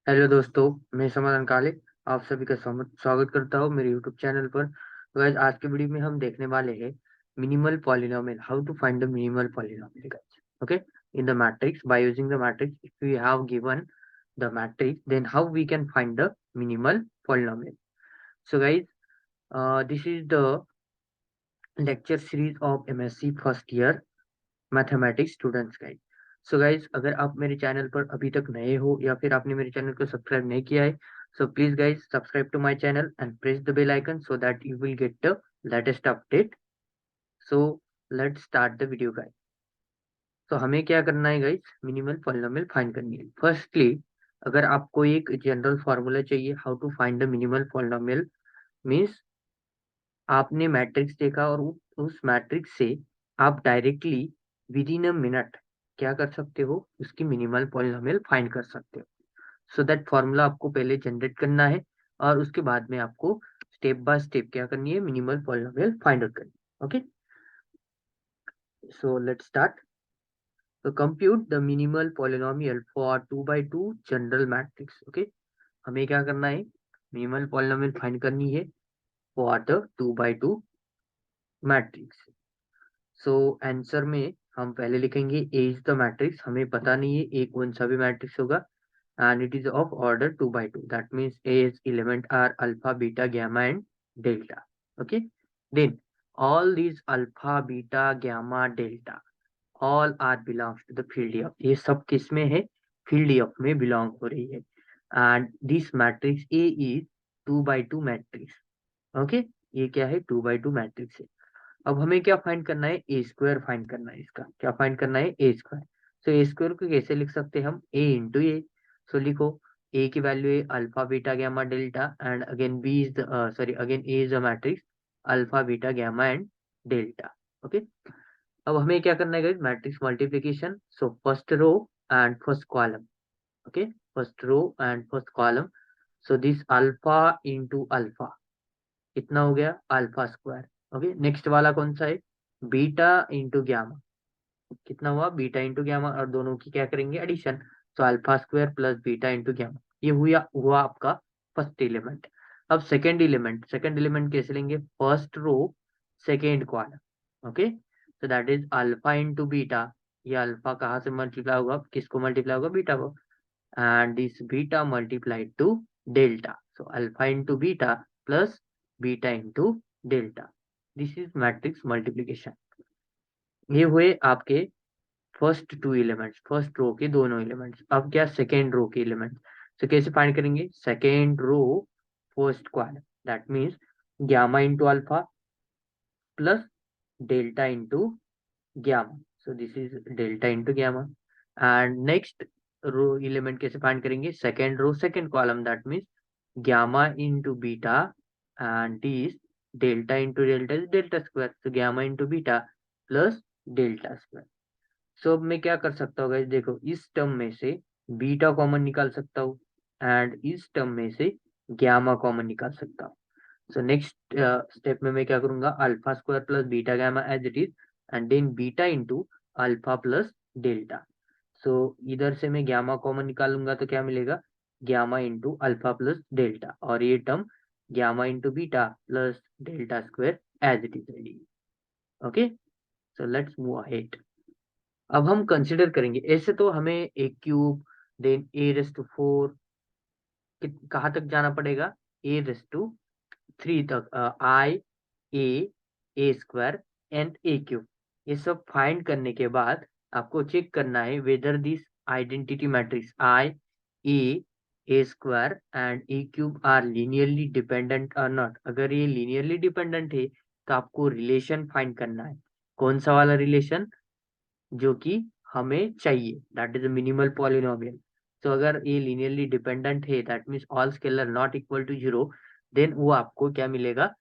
Hello दोस्तों, मैं समाधान काले आप सभी का स्वागत करता हूँ मेरे यूट्यूब चैनल पर। तो गाइस, आज के वीडियो में हम देखने वाले हैं minimal polynomial, how to find the minimal polynomial guys. Okay, in the matrix by using the matrix, if we have given the matrix then how we can find the minimal polynomial. So guys, this is the lecture series of MSc first year mathematics students guide. So guys, अगर आप मेरे channel पर अभी तक नए हो या फिर आपने मेरे चैनल को सब्सक्राइब नहीं किया है, so please guys subscribe to my channel and press the bell icon so that you will get the latest update. So let's start the video guys. तो हमें क्या करना है गाइज, मिनिमल पॉलिनोमियल फाइंड करनी है। फर्स्टली, अगर आपको एक जनरल फॉर्मूला चाहिए how to find the minimal polynomial, means आपने मैट्रिक्स देखा और उस मैट्रिक्स से आप directly within a minute क्या कर सकते हो, उसकी मिनिमल पॉलिनोमियल फाइंड कर सकते हो। सो दैट फॉर्मूला आपको पहले जनरेट करना है और उसके बाद में आपको स्टेप बाय स्टेप क्या करनी है, मिनिमल पॉलिनोमियल फाइंड आउट करनी है। Okay, so let's start. तो compute the minimal polynomial for 2 by 2 general matrix. Okay, हमें क्या करना है, मिनिमल पॉलिनोमियल फाइंड करनी है for the 2 by 2 matrix. So answer में हम पहले लिखेंगे ए इज द मैट्रिक्स, हमें पता नहीं है ए कौन सा भी मैट्रिक्स होगा, and it is of order 2 by 2, that means as element are alpha beta gamma and delta. Okay, then all these alpha beta gamma delta all are belongs to the field of, ये सब किस में है, field of में belong हो रही है। And this matrix A is 2 by 2 matrix. Okay, ये क्या है, 2 by 2 मैट्रिक्स है। अब हमें क्या फाइंड करना है, ए स्क्वायर फाइंड करना है। इसका क्या फाइंड करना है, A square. So A square को कैसे लिख सकते हैं हम, ए इंटू ए। सो लिखो, ए की वैल्यू है alpha beta gamma delta and again B is sorry again A is a matrix alpha beta gamma and delta. Okay, अब हमें क्या करना है guys, matrix multiplication. So first row and first column. Okay, first row and first column. So this alpha into alpha कितना हो गया, alpha square. Okay, next वाला कौन सा है, बीटा इंटू ग्यामा, कितना हुआ, बीटा इंटू ग्यामा, और दोनों की क्या करेंगे, एडिशन। तो alpha square plus beta into gamma, ये हुआ आपका फर्स्ट एलिमेंट। अब सेकेंड एलिमेंट कैसे लेंगे, first row second column. Okay, तो that is alpha into beta, ये अल्फा कहाँ से मल्टीप्लाई होगा, किसको मल्टीप्लाई होगा, बीटा को, and this beta multiplied to delta. So alpha into beta plus beta into delta. This is matrix multiplication. ये हुए आपके first two elements, first row के दोनों एलिमेंट्स। अब क्या, सेकेंड रो के एलिमेंट्स। तो कैसे फाइंड करेंगे, second row first column, that means gamma into alpha plus delta into gamma. So this is delta into gamma. And next row element कैसे find करेंगे, second row second column, that means gamma into beta and this delta into delta is delta square. So gamma into beta plus delta square. So अब मैं क्या कर सकता हूँ guys, देखो इस टर्म में से बीटा कॉमन निकाल सकता हूँ एंड इस टर्म में से gamma कॉमन निकाल सकता हूँ। सो नेक्स्ट स्टेप में मैं क्या करूंगा, alpha square plus beta gamma as it is and then beta into alpha plus delta. So इधर से मैं गामा कॉमन निकालूंगा तो क्या मिलेगा, gamma into alpha plus delta, और ये term gamma into beta plus delta square as it is ready. Okay, so let's move ahead. अब हम कंसिडर करेंगे, ऐसे तो हमें A cube then A raise to 4, कहाँ तक जाना पड़ेगा, ए रेस टू 3 तक, आई A A square and A cube. ये सब फाइंड करने के बाद आपको चेक करना है whether this identity matrix I A A square and A cube are linearly dependent और नॉट। अगर ये लीनियरली डिपेंडेंट है तो आपको रिलेशन फाइंड करना है, कौन सा वाला रिलेशन, जो कि हमें चाहिए, दैट इज मिनिमल पॉलिनोमियल। तो अगर ये लीनियरली डिपेंडेंट है, that means all scalar not equal to zero, then वो आपको क्या मिलेगा,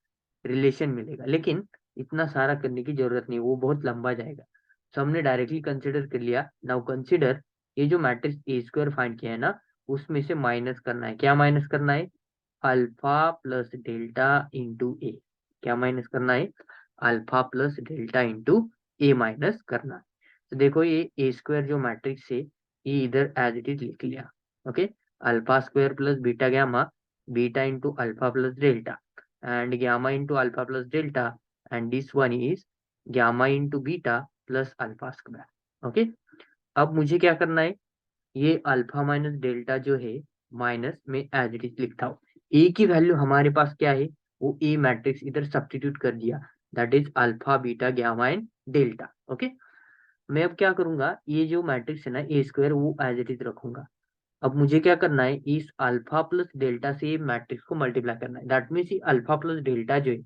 रिलेशन मिलेगा। लेकिन इतना सारा करने की जरूरत नहीं, वो बहुत लंबा जाएगा। तो हमने डायरेक्टली कंसिडर कर लिया। नाउ कंसिडर, ये जो मैट्रिक्स ए स्क्वायर फाइंड किया है ना, उसमें से माइनस करना है, क्या माइनस करना है, अल्फा प्लस डेल्टा इंटू ए। क्या माइनस करना है, alpha plus delta into A minus करना है। तो देखो ये ए स्क्वायर जो मैट्रिक्स है, ये इधर एज इट इज लिख लिया। Okay, alpha square plus beta gamma, beta into alpha plus delta and gamma into alpha plus delta and this one is gamma into beta plus alpha square. Okay, अब मुझे क्या करना है, ये alpha minus delta जो है minus में as it is लिखता हूँ। ए की वैल्यू हमारे पास क्या है, वो ए मैट्रिक्स इधर सब्स्टिट्यूट कर दिया, that is alpha beta gamma and delta. Okay, मैं अब क्या करूंगा, ये जो मैट्रिक्स है ना ए स्क्वायर, वो एज इट इज रखूंगा। अब मुझे क्या करना है, इस अल्फा प्लस डेल्टा से ये मैट्रिक्स को मल्टीप्लाई करना है। That means alpha plus delta जो है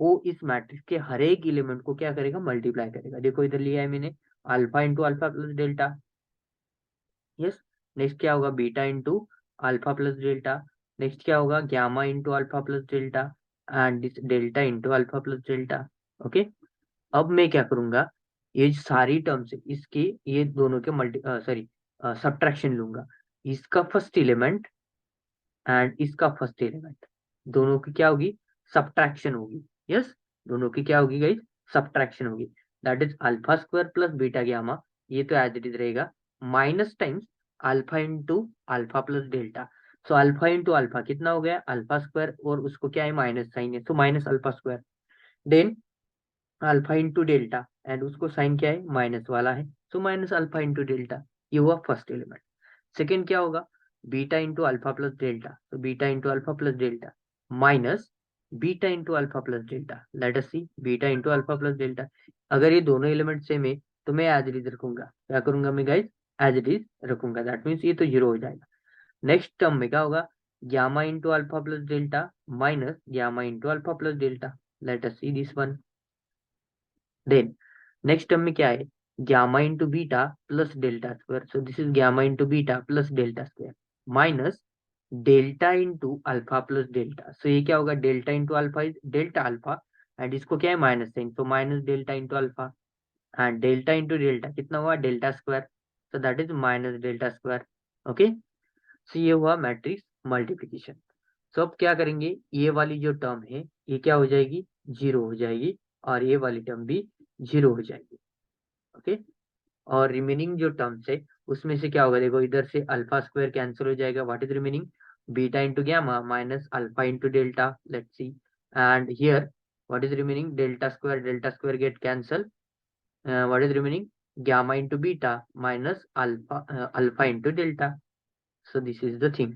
वो इस मैट्रिक्स के हर एक एलिमेंट को क्या करेगा, मल्टीप्लाई करेगा। देखो इधर लिया है मैंने alpha into alpha plus delta, yes. Next क्या होगा, beta into alpha plus delta. Next क्या होगा, gamma into alpha plus delta and this delta into alpha plus delta. Okay, अब मैं क्या करूंगा, ये सारी टर्म्स इसके ये दोनों के मल्टी सॉरी सब्ट्रैक्शन लूंगा। इसका फर्स्ट एलिमेंट एंड इसका फर्स्ट एलिमेंट, दोनों की क्या होगी, सब्ट्रैक्शन होगी। यस, दोनों की क्या होगी गाइस, सब्ट्रैक्शन होगी। That is alpha square plus beta gamma, ये तो एज इट इज रहेगा, minus times alpha into alpha plus delta. So alpha into alpha कितना हो गया, अल्फा स्क्वायर, और उसको क्या है, माइनस साइन है, तो minus alpha square. Then alpha into delta and उसको साइन क्या है, माइनस वाला है, so minus alpha into delta. ये हुआ फर्स्ट एलिमेंट। सेकेंड क्या होगा, beta into alpha plus delta, तो beta into alpha plus delta minus beta into alpha plus delta. Let us see beta into alpha plus delta. अगर ये दोनों element same है तो मैं एज इट इज रखूंगा। क्या करूंगा मैं गाइस, एज इट इज रखूंगा। दैट मीन्स ये तो जीरो हो जाएगा। नेक्स्ट टर्म में क्या होगा, gamma into alpha plus delta minus gamma into alpha plus delta. Let us see this one. Then next term में क्या है, gamma into beta plus delta square, so this is gamma into beta plus delta square minus delta into alpha plus delta। so ये क्या होगा, delta into alpha is delta alpha and इसको क्या है, minus sign, तो minus delta into alpha and delta into delta कितना हुआ, delta square, so that is minus delta square. Okay, so ये हुआ मैट्रिक्स मल्टीप्लीकेशन। सो अब क्या करेंगे, ये वाली जो टर्म है ये क्या हो जाएगी, जीरो हो जाएगी, और ये वाली टर्म भी जीरो हो जाएगी। ओके, और रिमेनिंग जो टर्म्स है उसमें से क्या होगा, देखो इधर से अल्फा स्क्वायर कैंसिल हो जाएगा, what is remaining, beta into gamma minus alpha into delta. Let's see, and here what is remaining, delta square get cancel, what is remaining, gamma into beta minus alpha into delta। so this is the thing।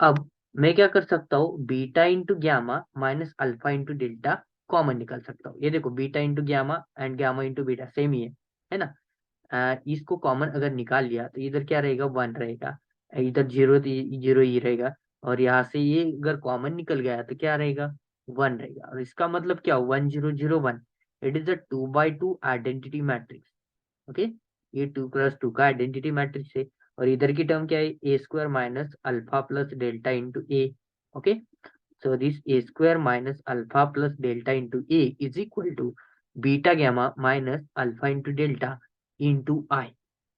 अब मैं क्या कर सकता हूँ, beta into gamma minus alpha into delta common निकाल सकता हूँ। ये देखो beta into gamma and gamma into beta same ही है ना। इसको कॉमन अगर निकाल लिया तो इधर क्या रहेगा, वन रहेगा, इधर जीरो जीरो ही रहेगा, और यहाँ से ये अगर कॉमन निकल गया तो क्या रहेगा, वन रहेगा। और इसका मतलब क्या, 1 0 0 1, it is a 2 by 2 identity matrix. Okay, ये 2 × 2 का आइडेंटिटी मैट्रिक्स है। और इधर की टर्म क्या है, A square minus alpha plus delta into A. Okay, so this a square minus alpha plus delta into a is equal to beta gamma minus alpha into delta into I।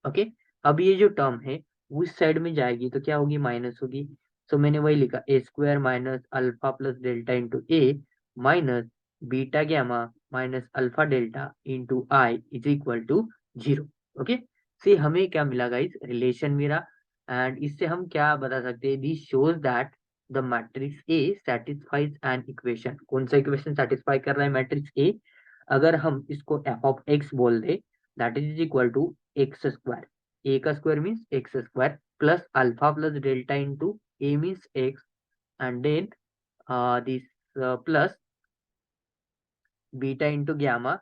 Okay, अब ये जो term है उस side में जाएगी तो क्या होगी, माइनस होगी। सो मैंने वही लिखा, A square minus alpha plus delta into A minus beta gamma minus alpha delta into I is equal to zero. Okay, से हमें क्या मिला गाइस, रिलेशन मिला। एंड इससे हम क्या बता सकते हैं, this shows that the matrix A satisfies an equation. कौन सा इक्वेशन सेटिस्फाई कर रहा है मैट्रिक्स ए, अगर हम इसको एफ ऑफ एक्स बोल दे, that is equal to X square, A का square means X square plus alpha plus delta into A means X and then this plus beta into gamma.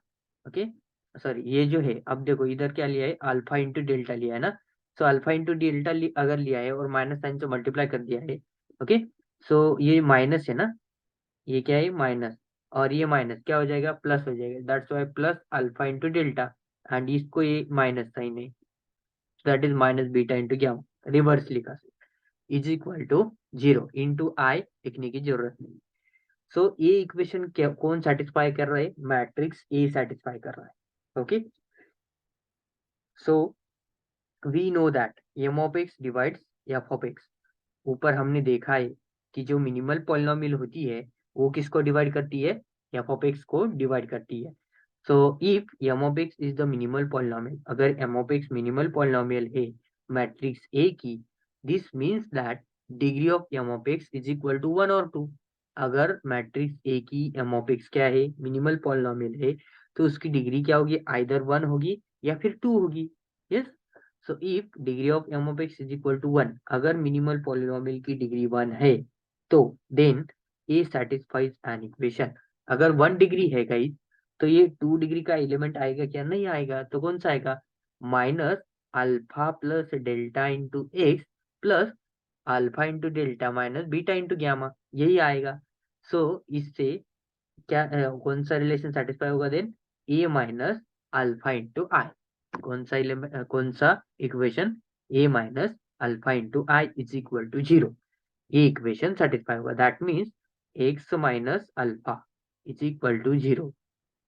Okay, sorry ये जो है, अब देखो इधर क्या लिया है, अल्फा इंटू डेल्टा लिया है ना। सो अल्फा इंटू डेल्टा अगर लिया है और माइनस साइन से मल्टीप्लाई कर दिया है। ओके, सो ये माइनस है ना, ये क्या है, माइनस, और ये माइनस क्या हो जाएगा, प्लस हो जाएगा। That's why plus alpha into delta and इसको ये माइनस साइन है, that is minus beta into gamma, reverse लिखा is equal to zero. Into I लिखने की जरूरत नहीं। सो ये इक्वेशन कौन सेटिस्फाई कर रहा है, मैट्रिक्स ए सेटिस्फाई कर रहा है। Okay, so we know that M of X divides F of X. ऊपर हमने देखा है कि जो मिनिमल पॉलिनोमियल होती है वो किसको डिवाइड करती है, एफ ऑफ एक्स को डिवाइड करती है। So if M of x is the minimal polynomial, अगर M of X minimal polynomial है मैट्रिक्स ए की, this means that degree of M of x is equal to 1 और 2। अगर matrix A की M of x क्या है, minimal polynomial है, तो उसकी डिग्री क्या होगी, आइदर 1 होगी या फिर 2 होगी। Yes, so if degree of M of x is equal to 1, अगर मिनिमल पॉलिनोमियल की डिग्री 1 है, तो then A satisfies an equation. अगर 1 डिग्री है गाइस, तो ये 2 डिग्री का एलिमेंट आएगा क्या, नहीं आएगा, तो कौन सा आएगा, minus alpha plus delta into x plus alpha into delta minus beta into gamma, यही आएगा। सो इससे क्या कौन सा रिलेशन सेटिस्फाई होगा, then A minus alpha into I. कौन सा equation, A minus alpha into I is equal to 0, ये इक्वेशन सेटिस्फाई होगा। That means X minus alpha is equal to 0।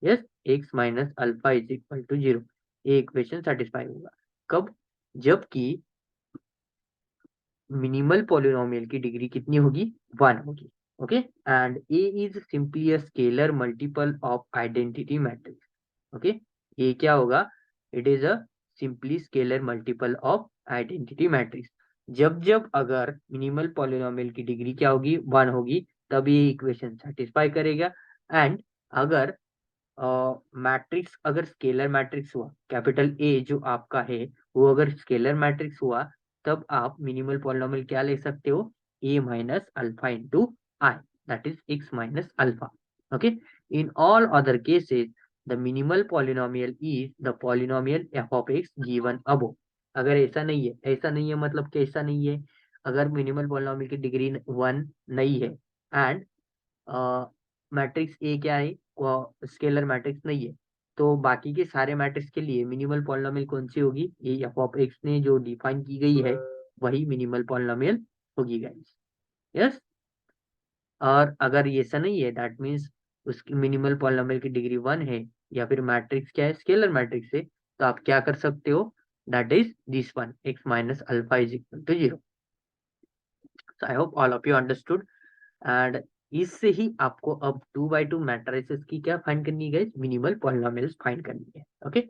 Yes, X minus alpha is equal to 0, ये equation satisfy होगा। कब, जबकि minimal polynomial की degree कितनी होगी, 1 होगी। Okay, and A is simply a scalar multiple of identity matrix. Okay, A क्या होगा, it is a simply scalar multiple of identity matrix. जब जब अगर मिनिमल पॉलिनोमियल की डिग्री क्या होगी, 1 होगी, तब ये इक्वेशन सेटिस्फाई करेगा। एंड अगर मैट्रिक्स अगर स्केलर मैट्रिक्स हुआ, कैपिटल ए जो आपका है वो अगर स्केलर मैट्रिक्स हुआ, तब आप मिनिमल पॉलिनोमियल क्या ले सकते हो, A minus alpha into I, that is X minus alpha. Okay, in all other cases the minimal polynomial is the polynomial F of X given above. अगर ऐसा नहीं है, ऐसा नहीं है मतलब कि ऐसा नहीं है, अगर मिनिमल पॉलिनोमियल की डिग्री 1 नहीं है एंड मैट्रिक्स ए क्या है, स्केलर मैट्रिक्स नहीं है, तो बाकी के सारे मैट्रिक्स के लिए मिनिमल पॉलिनोमियल कौन सी होगी, ये एफ ऑफ एक्स ने जो डिफाइन की गई है वही मिनिमल पॉलिनोमियल होगी गाइस। यस, और अगर ये ऐसा नहीं है, दैट मीन्स उसकी मिनिमल पॉलिनोमियल की डिग्री 1 है या फिर मैट्रिक्स क्या है, स्केलर मैट्रिक्स है, तो आप क्या कर सकते हो, that is this one, X minus alpha is equal to 0। So I hope all of you understood। And इससे ही आपको अब 2 by 2 मैट्रिसेस की क्या फाइंड करनी है, मिनिमल पॉलिनोमियल्स फाइंड करनी है। ओके,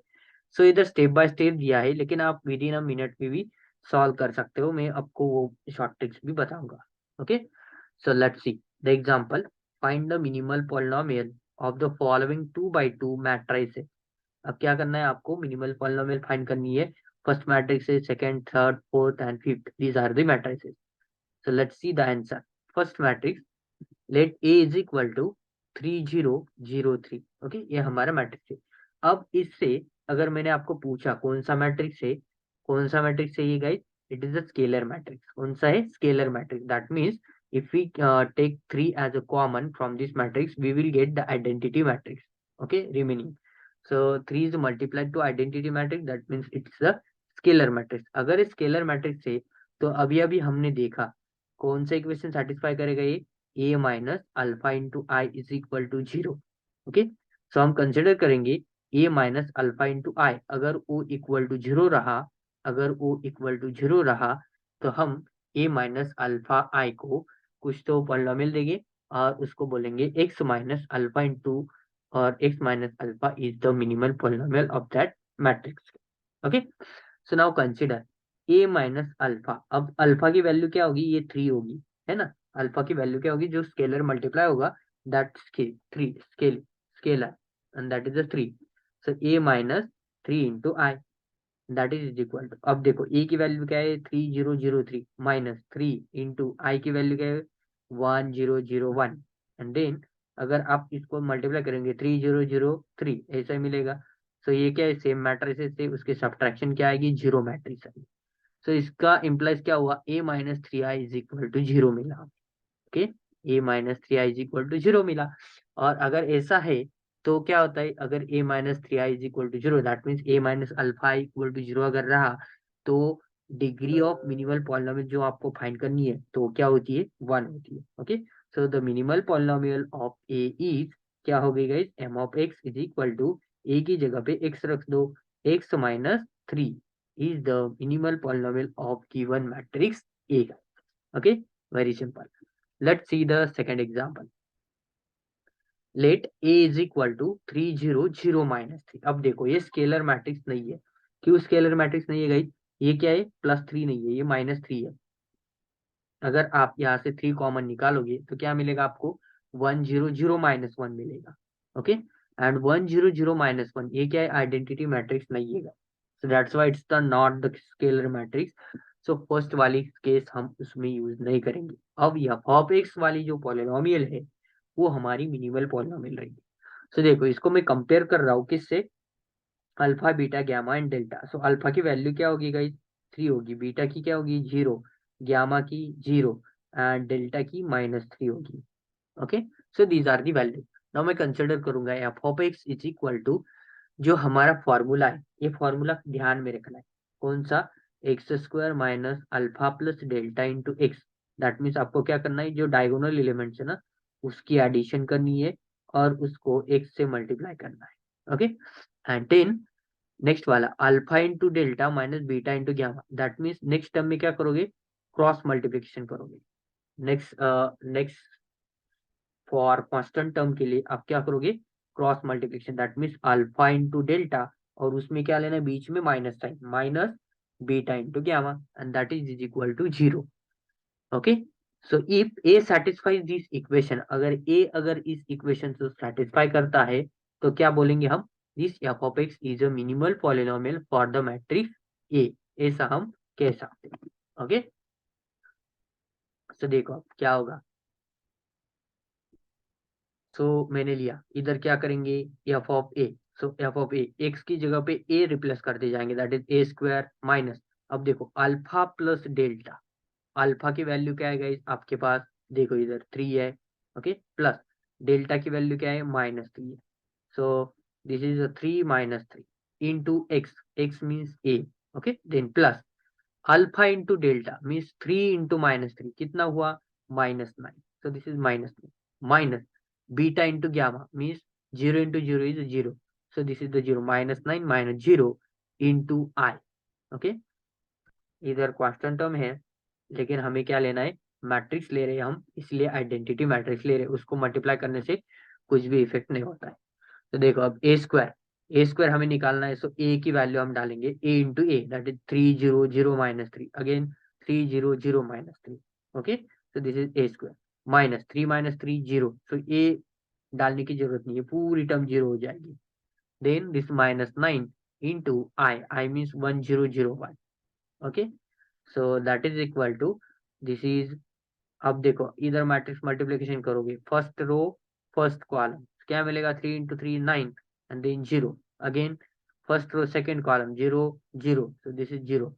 सो इधर स्टेप बाय स्टेप दिया है, लेकिन आप विद इन अ मिनट में भी सॉल्व कर सकते हो, मैं आपको वो शॉर्ट ट्रिक्स भी बताऊंगा। Okay, so let's see the example, find the minimal polynomial of the following 2 by 2 matrices. अब क्या करना है आपको, मिनिमल पॉलिनोमियल फाइंड करनी है, फर्स्ट मैट्रिक्स है, second, third, fourth and fifth, these are the matrices. So let's see the answer. First matrix, let A is equal to 3003। Okay, ये हमारा मैट्रिक्स है। अब इससे अगर मैंने आपको पूछा कौन सा मैट्रिक्स है, कौन सा मैट्रिक्स है ये guys, it is a scalar matrix. कौन सा है, scalar matrix. That means if we take 3 as a common from this matrix, we will get the identity matrix, okay, remaining। So 3 is multiplied to identity matrix, that means it's a scalar matrix। अगर scalar matrix है, तो अभी अभी हमने देखा कौन सा equation satisfy करेगा, ये A minus alpha into I is equal to 0। Okay, so हम कंसिडर करेंगे A minus alpha into I, अगर ओ इक्वल टू 0 रहा, अगर ओ इक्वल टू 0 रहा, तो हम ए माइनस अल्फा आई को कुछ तो पॉलिनोमियल देंगे और उसको बोलेंगे एक्स माइनस अल्फा इंटू, और x minus alpha is the minimal polynomial of that matrix. Okay, so now consider a minus alpha. अब अल्फा की वैल्यू क्या होगी, ये 3 होगी, है ना। अल्फा की वैल्यू क्या होगी, जो स्केलर मल्टीप्लाई होगा, that three scalar, and that is 3। So A minus 3 into I, that is equal to, अब देखो ए की वैल्यू क्या है, 3003 माइनस 3 इंटू आई की वैल्यू क्या है, 1001। एंड देन अगर आप इसको मल्टीप्लाई करेंगे 3003, ऐसा ही मिलेगा। सो ये क्या है, सेम मैट्रिसेस से उसके सब्ट्रैक्शन क्या आएगी, 0 मैट्रिक्स आएगी। सो इसका इम्प्लाइज क्या हुआ, A minus 3 I is equal to 0 मिला। Okay, A minus 3 I is equal to 0 मिला। और अगर ऐसा है तो क्या होता है, अगर A minus 3 I is equal to 0, that means A minus alpha equal to 0 अगर रहा, तो डिग्री ऑफ मिनिमल पॉलिनोमियल जो आपको फाइंड करनी है, तो क्या होती है, 1 होती है। Okay, so the minimal polynomial of A is, क्या हो गई guys, M of x is equal to, A की जगह पे एक्स रख दो, X minus 3 is the minimal polynomial of given matrix A। Okay, very simple। Let's see the second example। Let A is equal to 300 minus 3। अब देखो ये scalar matrix नहीं है, क्यों स्केलर मैट्रिक्स नहीं है गाइस, ये क्या है, +3 नहीं है, ये -3 है। अगर आप यहाँ से 3 कॉमन निकालोगे तो क्या मिलेगा आपको, 1 0 0 -1 मिलेगा। ओके, एंड 1 0 0 -1 ये क्या है, आइडेंटिटी मैट्रिक्स नहीं है। So that's why it's the not the scalar matrix. So first वाली केस हम उसमें यूज नहीं करेंगे। अब एफ ऑफ एक्स वाली जो पॉलिनोमियल है वो हमारी मिनिमल पॉलिनोमियल रहेगी। सो देखो इसको मैं कंपेयर कर रहा हूँ किससे, alpha beta gamma and delta. So alpha की वैल्यू क्या होगी गाइस, 3 होगी, बीटा की क्या होगी, 0, गामा की 0 एंड डेल्टा की -3 होगी। Okay, so these are the value. Now मैं कंसिडर करूंगा F of x is equal to, जो हमारा फॉर्मूला है, ये फॉर्मूला ध्यान में रखना है, कौन सा, x square minus alpha plus delta into x. That means आपको क्या करना है, जो डायगोनल एलिमेंट्स है ना उसकी एडिशन करनी है और उसको एक्स से मल्टीप्लाई करना है। ओके, एंड देन नेक्स्ट वाला alpha into delta minus beta into gamma. That means next term में क्या करोगे, क्रॉस मल्टीप्लिकेशन करोगे। नेक्स्ट फॉर कांस्टेंट टर्म के लिए आप क्या करोगे, cross multiplication. That means alpha into delta और उसमें क्या लेना है, बीच में minus sign, minus beta into gamma and that is equal to 0। Okay, so if A satisfies this equation, अगर इस इक्वेशन को सेटिस्फाई करता है तो क्या बोलेंगे हम, this F of x is a minimal polynomial for the matrix ए, ऐसा हम कह सकते हैं। ओके, सो देखो अब क्या होगा। सो मैंने लिया, इधर क्या करेंगे, F of A. So F of A, X की जगह पे ए रिप्लेस करते जाएंगे, that is A square minus, अब देखो अल्फा प्लस डेल्टा, अल्फा की वैल्यू क्या है गाइस आपके पास, देखो इधर 3 है। ओके, प्लस डेल्टा की वैल्यू क्या है, -3 है। So this is 3 -3 into X, X means A. Okay, then plus alpha into delta means 3 into -3 कितना हुआ, -9। सो this is -9 minus beta into gamma means 0 into 0 is 0। So this is the 0, -9 -0 into I. Okay, इधर constant term है लेकिन हमें क्या लेना है, matrix ले रहे हैं हम, इसलिए आइडेंटिटी मैट्रिक्स ले रहे हैं, उसको मल्टीप्लाई करने से कुछ भी इफेक्ट नहीं होता है। तो देखो अब ए स्क्वायर हमें निकालना है। सो ए की वैल्यू हम डालेंगे, A into A that is 3 0 0 -3 again 3 0 0 -3। Okay, so this is A square -3 -3 0। सो ए डालने की जरूरत नहीं है, पूरी टर्म 0 हो जाएगी। Then this -9 into I means 1001। Okay, so that is equal to, this is, अब देखो इधर मैट्रिक्स मल्टीप्लिकेशन करोगे, फर्स्ट रो फर्स्ट कॉलम क्या मिलेगा, 3 into 3 9 and then 0 again, first row second column 0 0, so this is 0।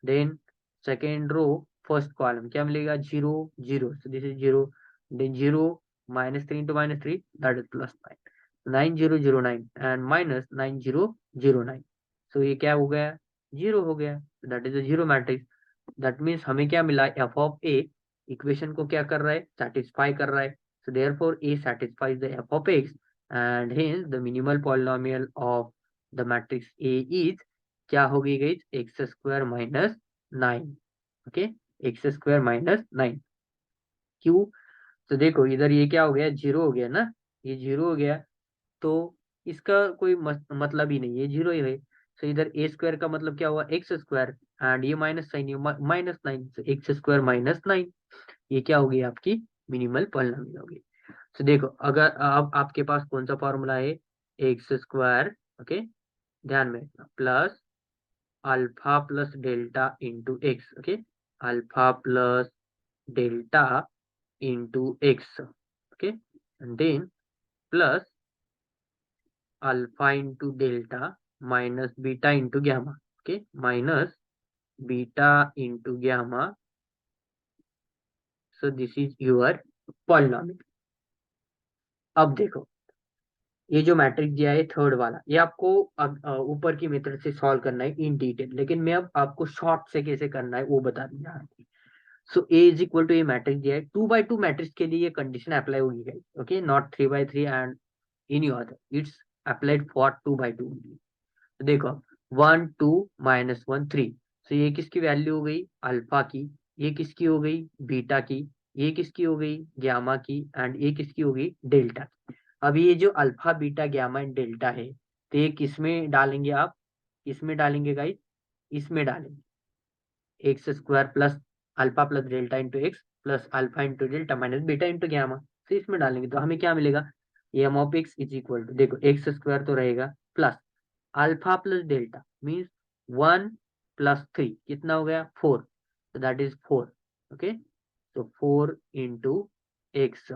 Then second row first column क्या मिलेगा, 0 0, so this is 0। Then 0 -3 into -3 that is +9, 9009 and -9009। सो ये क्या हो गया, 0 हो गया, that is a 0 matrix. That means हमें क्या मिला, एफ ऑफ ए इक्वेशन को क्या कर रहा है, सेटिस्फाई कर रहा है। So therefore A satisfies the F of x and hence the minimal polynomial of the matrix A is, क्या होगी guys, x square -9। Okay, x square -9, क्यों, तो देखो इधर ये क्या हो गया, 0 हो गया ना, ये 0 हो गया तो इसका कोई मतलब ही नहीं है, 0 ही है। तो इधर ए स्क्वायर का मतलब क्या हुआ, एक्स स्क्वायर एंड ये माइनस साइन, ये -9, एक्स स्क्वायर -9, ये क्या होगी आपकी मिनिमल पॉलिनोमियल होगी। तो देखो अगर अब आपके पास कौन सा फॉर्मूला है, एक्स स्क्वायर, ओके ध्यान में रखना, plus alpha plus delta into x. Okay, alpha plus delta into x. Okay, and then plus alpha into delta minus beta into gamma. Okay, minus beta into gamma. So this is your polynomial. अब देखो ये जो matrix दिया है third वाला, ये आपको ऊपर की मेथड से सॉल्व करना है इन डिटेल, लेकिन मैं अब आपको शॉर्ट से कैसे करना है वो बताने जा रहा हूँ। सो ए इज इक्वल टू, ये मैट्रिक्स दिया है 2 by 2 मैट्रिक्स के लिए ये कंडीशन अप्लाई होगी guys. Okay, not 3 by 3 and any other, it's applied for 2 by 2 only. तो देखो 1 2 -1 3, तो ये किसकी वैल्यू हो गई, अल्फा की, ये किसकी हो गई, बीटा की, ये किसकी हो गई, गामा की एंड ये किसकी हो गई, डेल्टा की। अब ये जो alpha beta gamma and delta है तो ये किस में डालेंगे आप, इसमें डालेंगे गाइस, इसमें डालेंगे x square plus alpha plus delta into x plus alpha into delta minus beta into gamma. तो इसमें डालेंगे तो हमें क्या मिलेगा, m of x is equal to, देखो एक्स स्क्वायर तो रहेगा plus alpha plus delta means 1 + 3 कितना हो गया 4, तो दैट इज 4। ओके, तो 4 into X,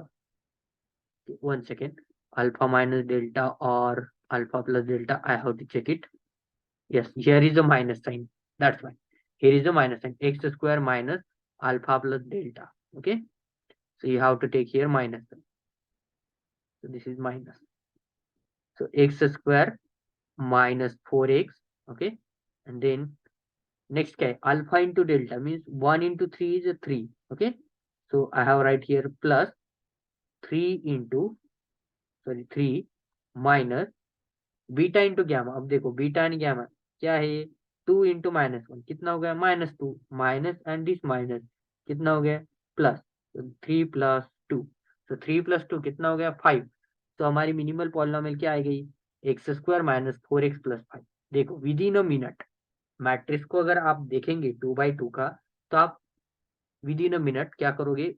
1 second, alpha minus delta और alpha plus delta, I have to check it. Yes, here is a minus sign. That's why. Here is a minus sign. X square minus alpha plus delta. Okay. So you have to take here minus sign. So this is minus. So x square minus 4x. Okay. And then next guy alpha into delta means 1 into 3 is a 3. Okay. So I have right here plus 3 into, sorry, 3 minus beta into gamma. अब देखो beta and gamma क्या है, 2 into -1 कितना हो गया -2, minus and this minus कितना हो गया प्लस, 3 + 2, तो 3 + 2 कितना हो गया 5। तो हमारी मिनिमल पॉलिनोमियल क्या आ गई, एक्स स्क्वायर माइनस 4x + 5। देखो with in a minute matrix को अगर आप देखेंगे 2 by 2 का, तो आप विद इन अ मिनट क्या करोगे,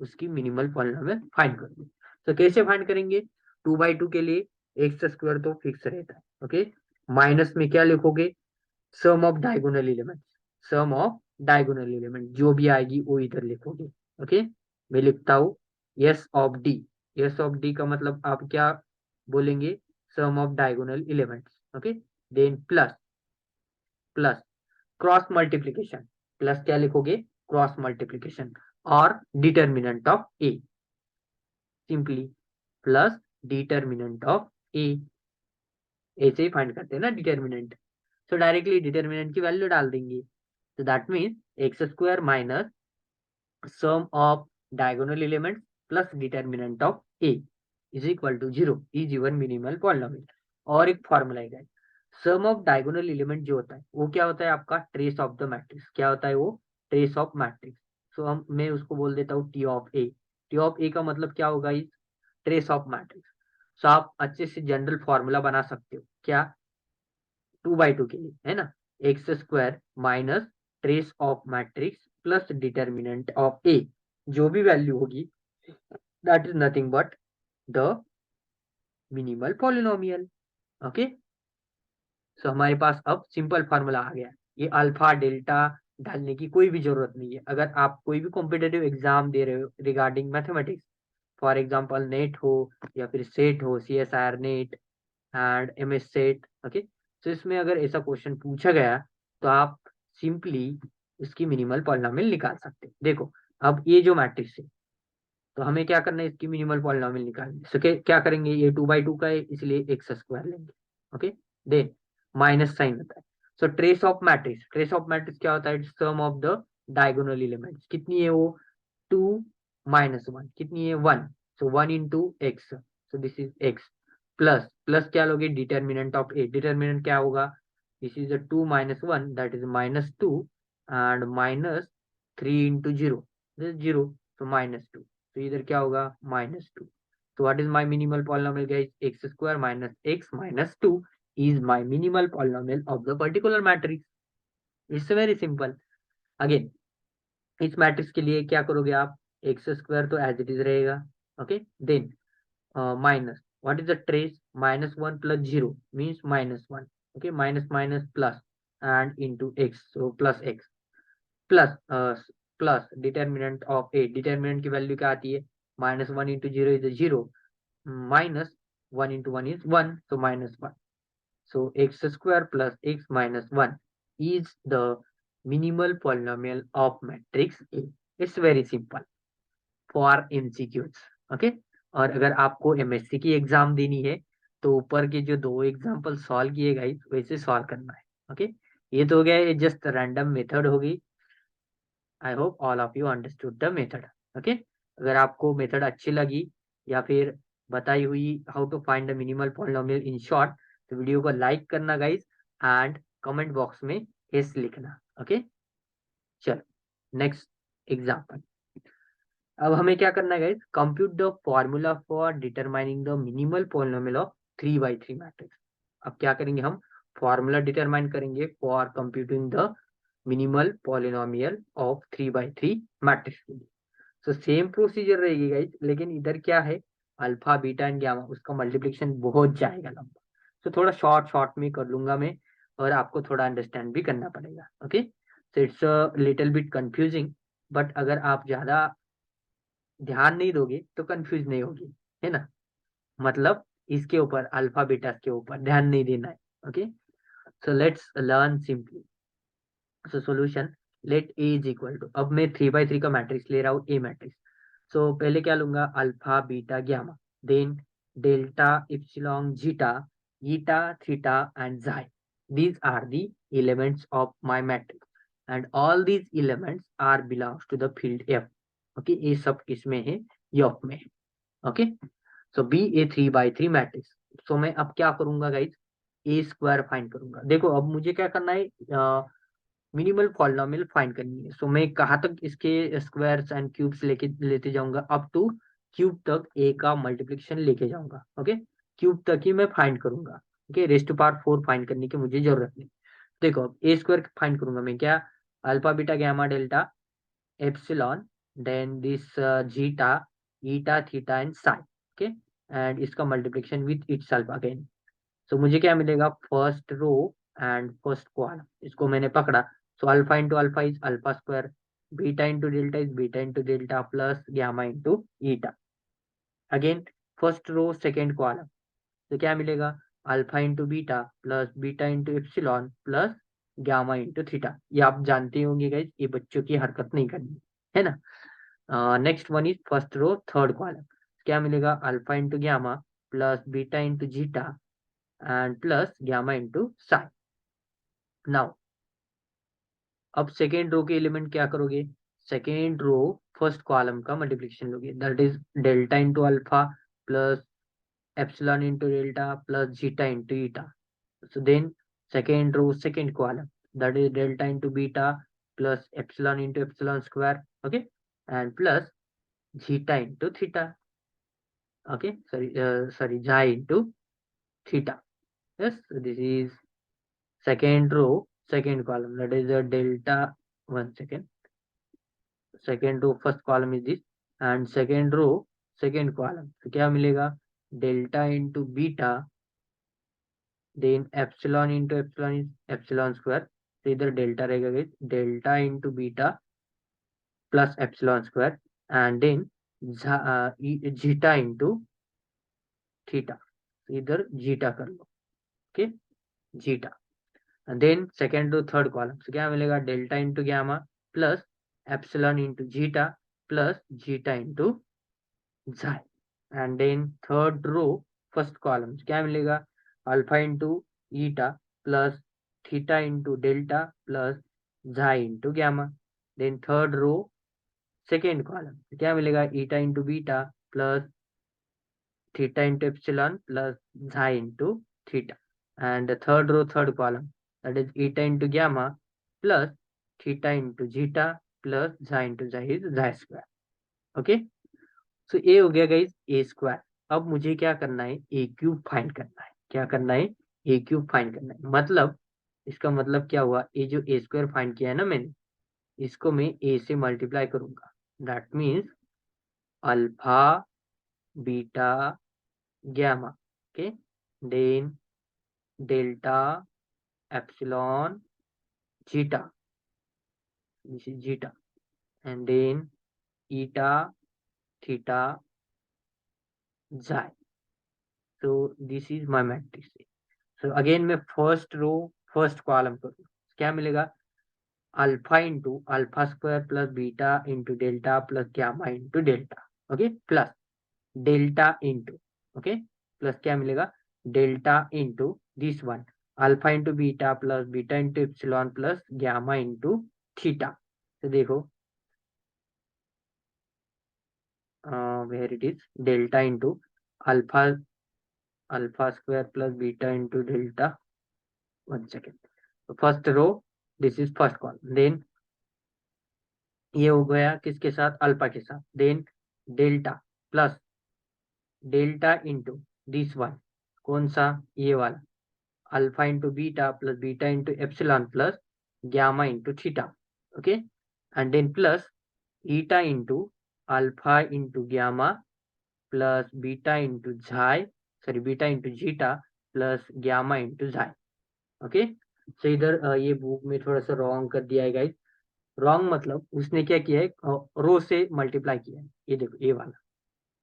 उसकी मिनिमल पॉलिनोमियल फाइंड करोगे। तो कैसे फाइंड करेंगे, 2 by 2 के लिए एक्स स्क्वायर तो फिक्स रहता है। ओके, माइनस में क्या लिखोगे, sum of diagonal element, sum of diagonal element जो भी आएगी वो इधर लिखोगे। ओके, मैं लिखता हूँ S of D. S of D का मतलब आप क्या बोलेंगे, sum of diagonal elements. Okay, then plus plus cross multiplication, plus क्या लिखोगे क्रॉस मल्टीप्लीकेशन और determinant of A, simply plus determinant of A, ऐसे ही फाइंड करते हैं ना डिटर्मिनेंट। सो डायरेक्टली डिटर्मिनेंट की वैल्यू डाल देंगे, तो that means X square minus sum of diagonal elements plus determinant of A is equal to 0 is your minimal polynomial. और एक फॉर्मूला है, सम ऑफ डायगोनल एलिमेंट जो होता है वो क्या होता है आपका ट्रेस ऑफ द मैट्रिक्स, क्या होता है वो ट्रेस ऑफ मैट्रिक्स। सो हम मैं उसको बोल देता हूँ T of A. T of A का मतलब क्या होगा, इस ट्रेस ऑफ मैट्रिक्स। सो आप अच्छे से जनरल फॉर्मूला बना सकते हो क्या, 2 by 2 के लिए है ना, X square minus trace of matrix plus determinant of A, जो भी वैल्यू होगी that is nothing but the minimal polynomial. Okay, so हमारे पास अब सिंपल फार्मूला आ गया। ये अल्फा डेल्टा डालने की कोई भी जरूरत नहीं है। अगर आप कोई भी कॉम्पिटेटिव एग्जाम दे रहे हो regarding mathematics, for example NET हो या फिर सेट हो, C S R NET and M S SET, okay, तो इसमें अगर ऐसा क्वेश्चन पूछा गया तो आप सिंपली उसकी मिनिमल पॉलिनोमियल निकाल सकते हैं। देखो अब ये जो मैट्रिक्स है, तो हमें क्या करना है, इसकी मिनिमल पॉलिनोमियल निकालनी। सो क्या करेंगे, ये 2 by 2 का है इसलिए एक्स स्क्वायर लेंगे। ओके, देन माइनस साइन होता है। So trace of matrix, trace of matrix क्या होता है, sum of the diagonal elements. कितनी है वो 2 - 1, कितनी है 1, so 1 into x, so this is X plus plus क्या लोगे डिटर्मिनेंट ऑफ ए, डिटर्मिनेंट क्या होगा, this is 2 - 1 that is -2 and -3 into 0, this 0, तो -2, तो इधर क्या होगा -2। तो what is my minimal polynomial guys, x square minus x minus 2 is my minimal polynomial of the particular matrix. It's very simple. Again इस matrix के लिए क्या करोगे आप, एक्स स्क्वायर तो एज इट इज रहेगा। Okay, then minus what is the trace, -1 + 0 means -1। Okay, minus minus plus and into x, so plus x plus plus determinant of A, determinant की value क्या आती है, -1 into 0 is 0, -1 into 1 is 1, so -1, so x square plus x minus 1 is the minimal polynomial of matrix A. It's very simple for MCQs. okay, और अगर आपको MSc की exam देनी है तो ऊपर के जो 2 एग्जाम्पल सॉल्व किए गए वैसे सॉल्व करना है। ओके, ये तो हो गया, जस्ट रैंडम मेथड होगी। I hope all of you understood the method. Okay, अगर आपको मेथड अच्छी लगी या फिर बताई हुई how to find the minimal polynomial in short, तो वीडियो को लाइक करना गाइस एंड कमेंट बॉक्स में एस लिखना। ओके, चलो नेक्स्ट एग्जांपल। अब हमें क्या करना है guys, compute the formula for determining the minimal polynomial of 3 by 3 matrix. अब क्या करेंगे, हम फॉर्मूला डिटरमाइन करेंगे for computing the minimal polynomial of 3 by 3 matrix के लिए। सो सेम प्रोसीजर रहेगी गाइज, लेकिन इधर क्या है, अल्फा बीटा एंड गामा, उसका मल्टीप्लिकेशन बहुत जाएगा लंबा। तो थोड़ा शॉर्ट शॉर्ट में कर लूंगा मैं, और आपको थोड़ा अंडरस्टैंड भी करना पड़ेगा। Okay, so it's little bit confusing, but अगर आप ज्यादा ध्यान नहीं दोगे तो कंफ्यूज नहीं होगी, है ना। मतलब इसके ऊपर अल्फा बीटा के ऊपर ध्यान नहीं देना है। Okay, so let's learn simply. So solution, let A is equal to, अब मैं 3 by 3 का मैट्रिक्स ले रहा हूँ, ए मैट्रिक्स। सो पहले क्या लूंगा, alpha beta gamma, then delta epsilon zeta eta theta and psi. these are the elements of my matrix and all these elements are belongs to the field F. Okay, ये सब किसमें है, F में। Okay, so be a 3 by 3 matrix. So मैं अब क्या करूंगा guys, ए square find करूंगा। देखो अब मुझे क्या करना है, मिनिमल पॉलिनोमियल फाइंड करनी है। सो मैं कहाँ तक इसके स्क्वायर्स एंड क्यूब्स लेते जाऊंगा, अप टू क्यूब तक ए का मल्टीप्लिकेशन लेके जाऊंगा। ओके, क्यूब तक ही मैं फाइंड करूंगा। ओके, रेस्ट पावर 4 फाइंड करने की मुझे जरूरत नहीं। देखो अब ए स्क्वायर फाइंड करूंगा मैं, क्या, alpha beta gamma delta epsilon, then this zeta eta theta and psi. Okay, and इसका multiplication with itself again. So मुझे क्या मिलेगा, first row and first column, इसको मैंने पकड़ा। सो alpha into alpha is alpha square, beta into delta is beta into delta plus gamma into eta. Again first row second column, तो क्या मिलेगा, alpha into beta plus beta into epsilon plus gamma into theta. ये आप जानते होंगे guys, ये बच्चों की हरकत नहीं करनी है ना। Next one is first row third column, क्या मिलेगा, alpha into gamma plus beta into zeta and plus gamma into psi. Now अब सेकेंड रो के एलिमेंट क्या करोगे, सेकेंड रो फर्स्ट कॉलम का मल्टीप्लिकेशन लोगे, that is delta into alpha plus epsilon into delta plus zeta into eta. So then second row second column, that is delta into beta plus epsilon into epsilon square, okay, and plus zeta into theta, okay, sorry जाई into theta. yes, this is second row second column, that is a delta, one second, second row first column is this, and second row second column, तो क्या मिलेगा, delta into beta, then epsilon into epsilon is epsilon square, तो इधर delta रहेगा, delta into beta plus epsilon square, and then zeta into theta, इधर zeta कर लो। Okay, zeta, then second to third column से क्या मिलेगा, delta into gamma plus epsilon into zeta plus zeta into xi, and then third row first column से क्या मिलेगा, alpha into eta plus theta into delta plus psi into gamma, then third row second column से क्या मिलेगा, eta into beta plus theta into epsilon plus xi into theta, and the third row third column, that is eta into gamma plus theta into zeta plus xi into xi is xi square. Okay, so A हो गया guys ए square. अब मुझे क्या करना है, ए cube find करना है। क्या करना है, ए क्यूब फाइंड करना है। मतलब इसका मतलब क्या हुआ, ये जो ए स्क्वायर फाइंड किया है ना मैंने, इसको मैं ए से मल्टीप्लाई करूंगा, that means alpha beta gamma, okay, then delta epsilon zeta, this is zeta, and then eta theta xi. So this is my matrix. So again मैं फर्स्ट रो फर्स्ट कॉलम करूँ, क्या मिलेगा, alpha into alpha square plus beta into delta plus gamma into delta, okay, plus delta into, okay, plus क्या मिलेगा, delta into this one alpha into beta into epsilon plus gamma into theta. तो देखो where it is delta into alpha square plus beta into delta, one second, so first row this is first column, then ये हो गया किसके साथ, alpha के साथ, then delta plus delta into this one, कौन सा, ये वाला, alpha into beta into epsilon plus gamma into theta, okay, and then plus eta into alpha into gamma plus beta into xi, sorry beta into zeta plus gamma into xi. Okay, तो इधर ये book में थोड़ा सा wrong कर दिया है guys. Wrong मतलब उसने क्या किया है, रो से मल्टीप्लाई किया है। ये देखो ये वाला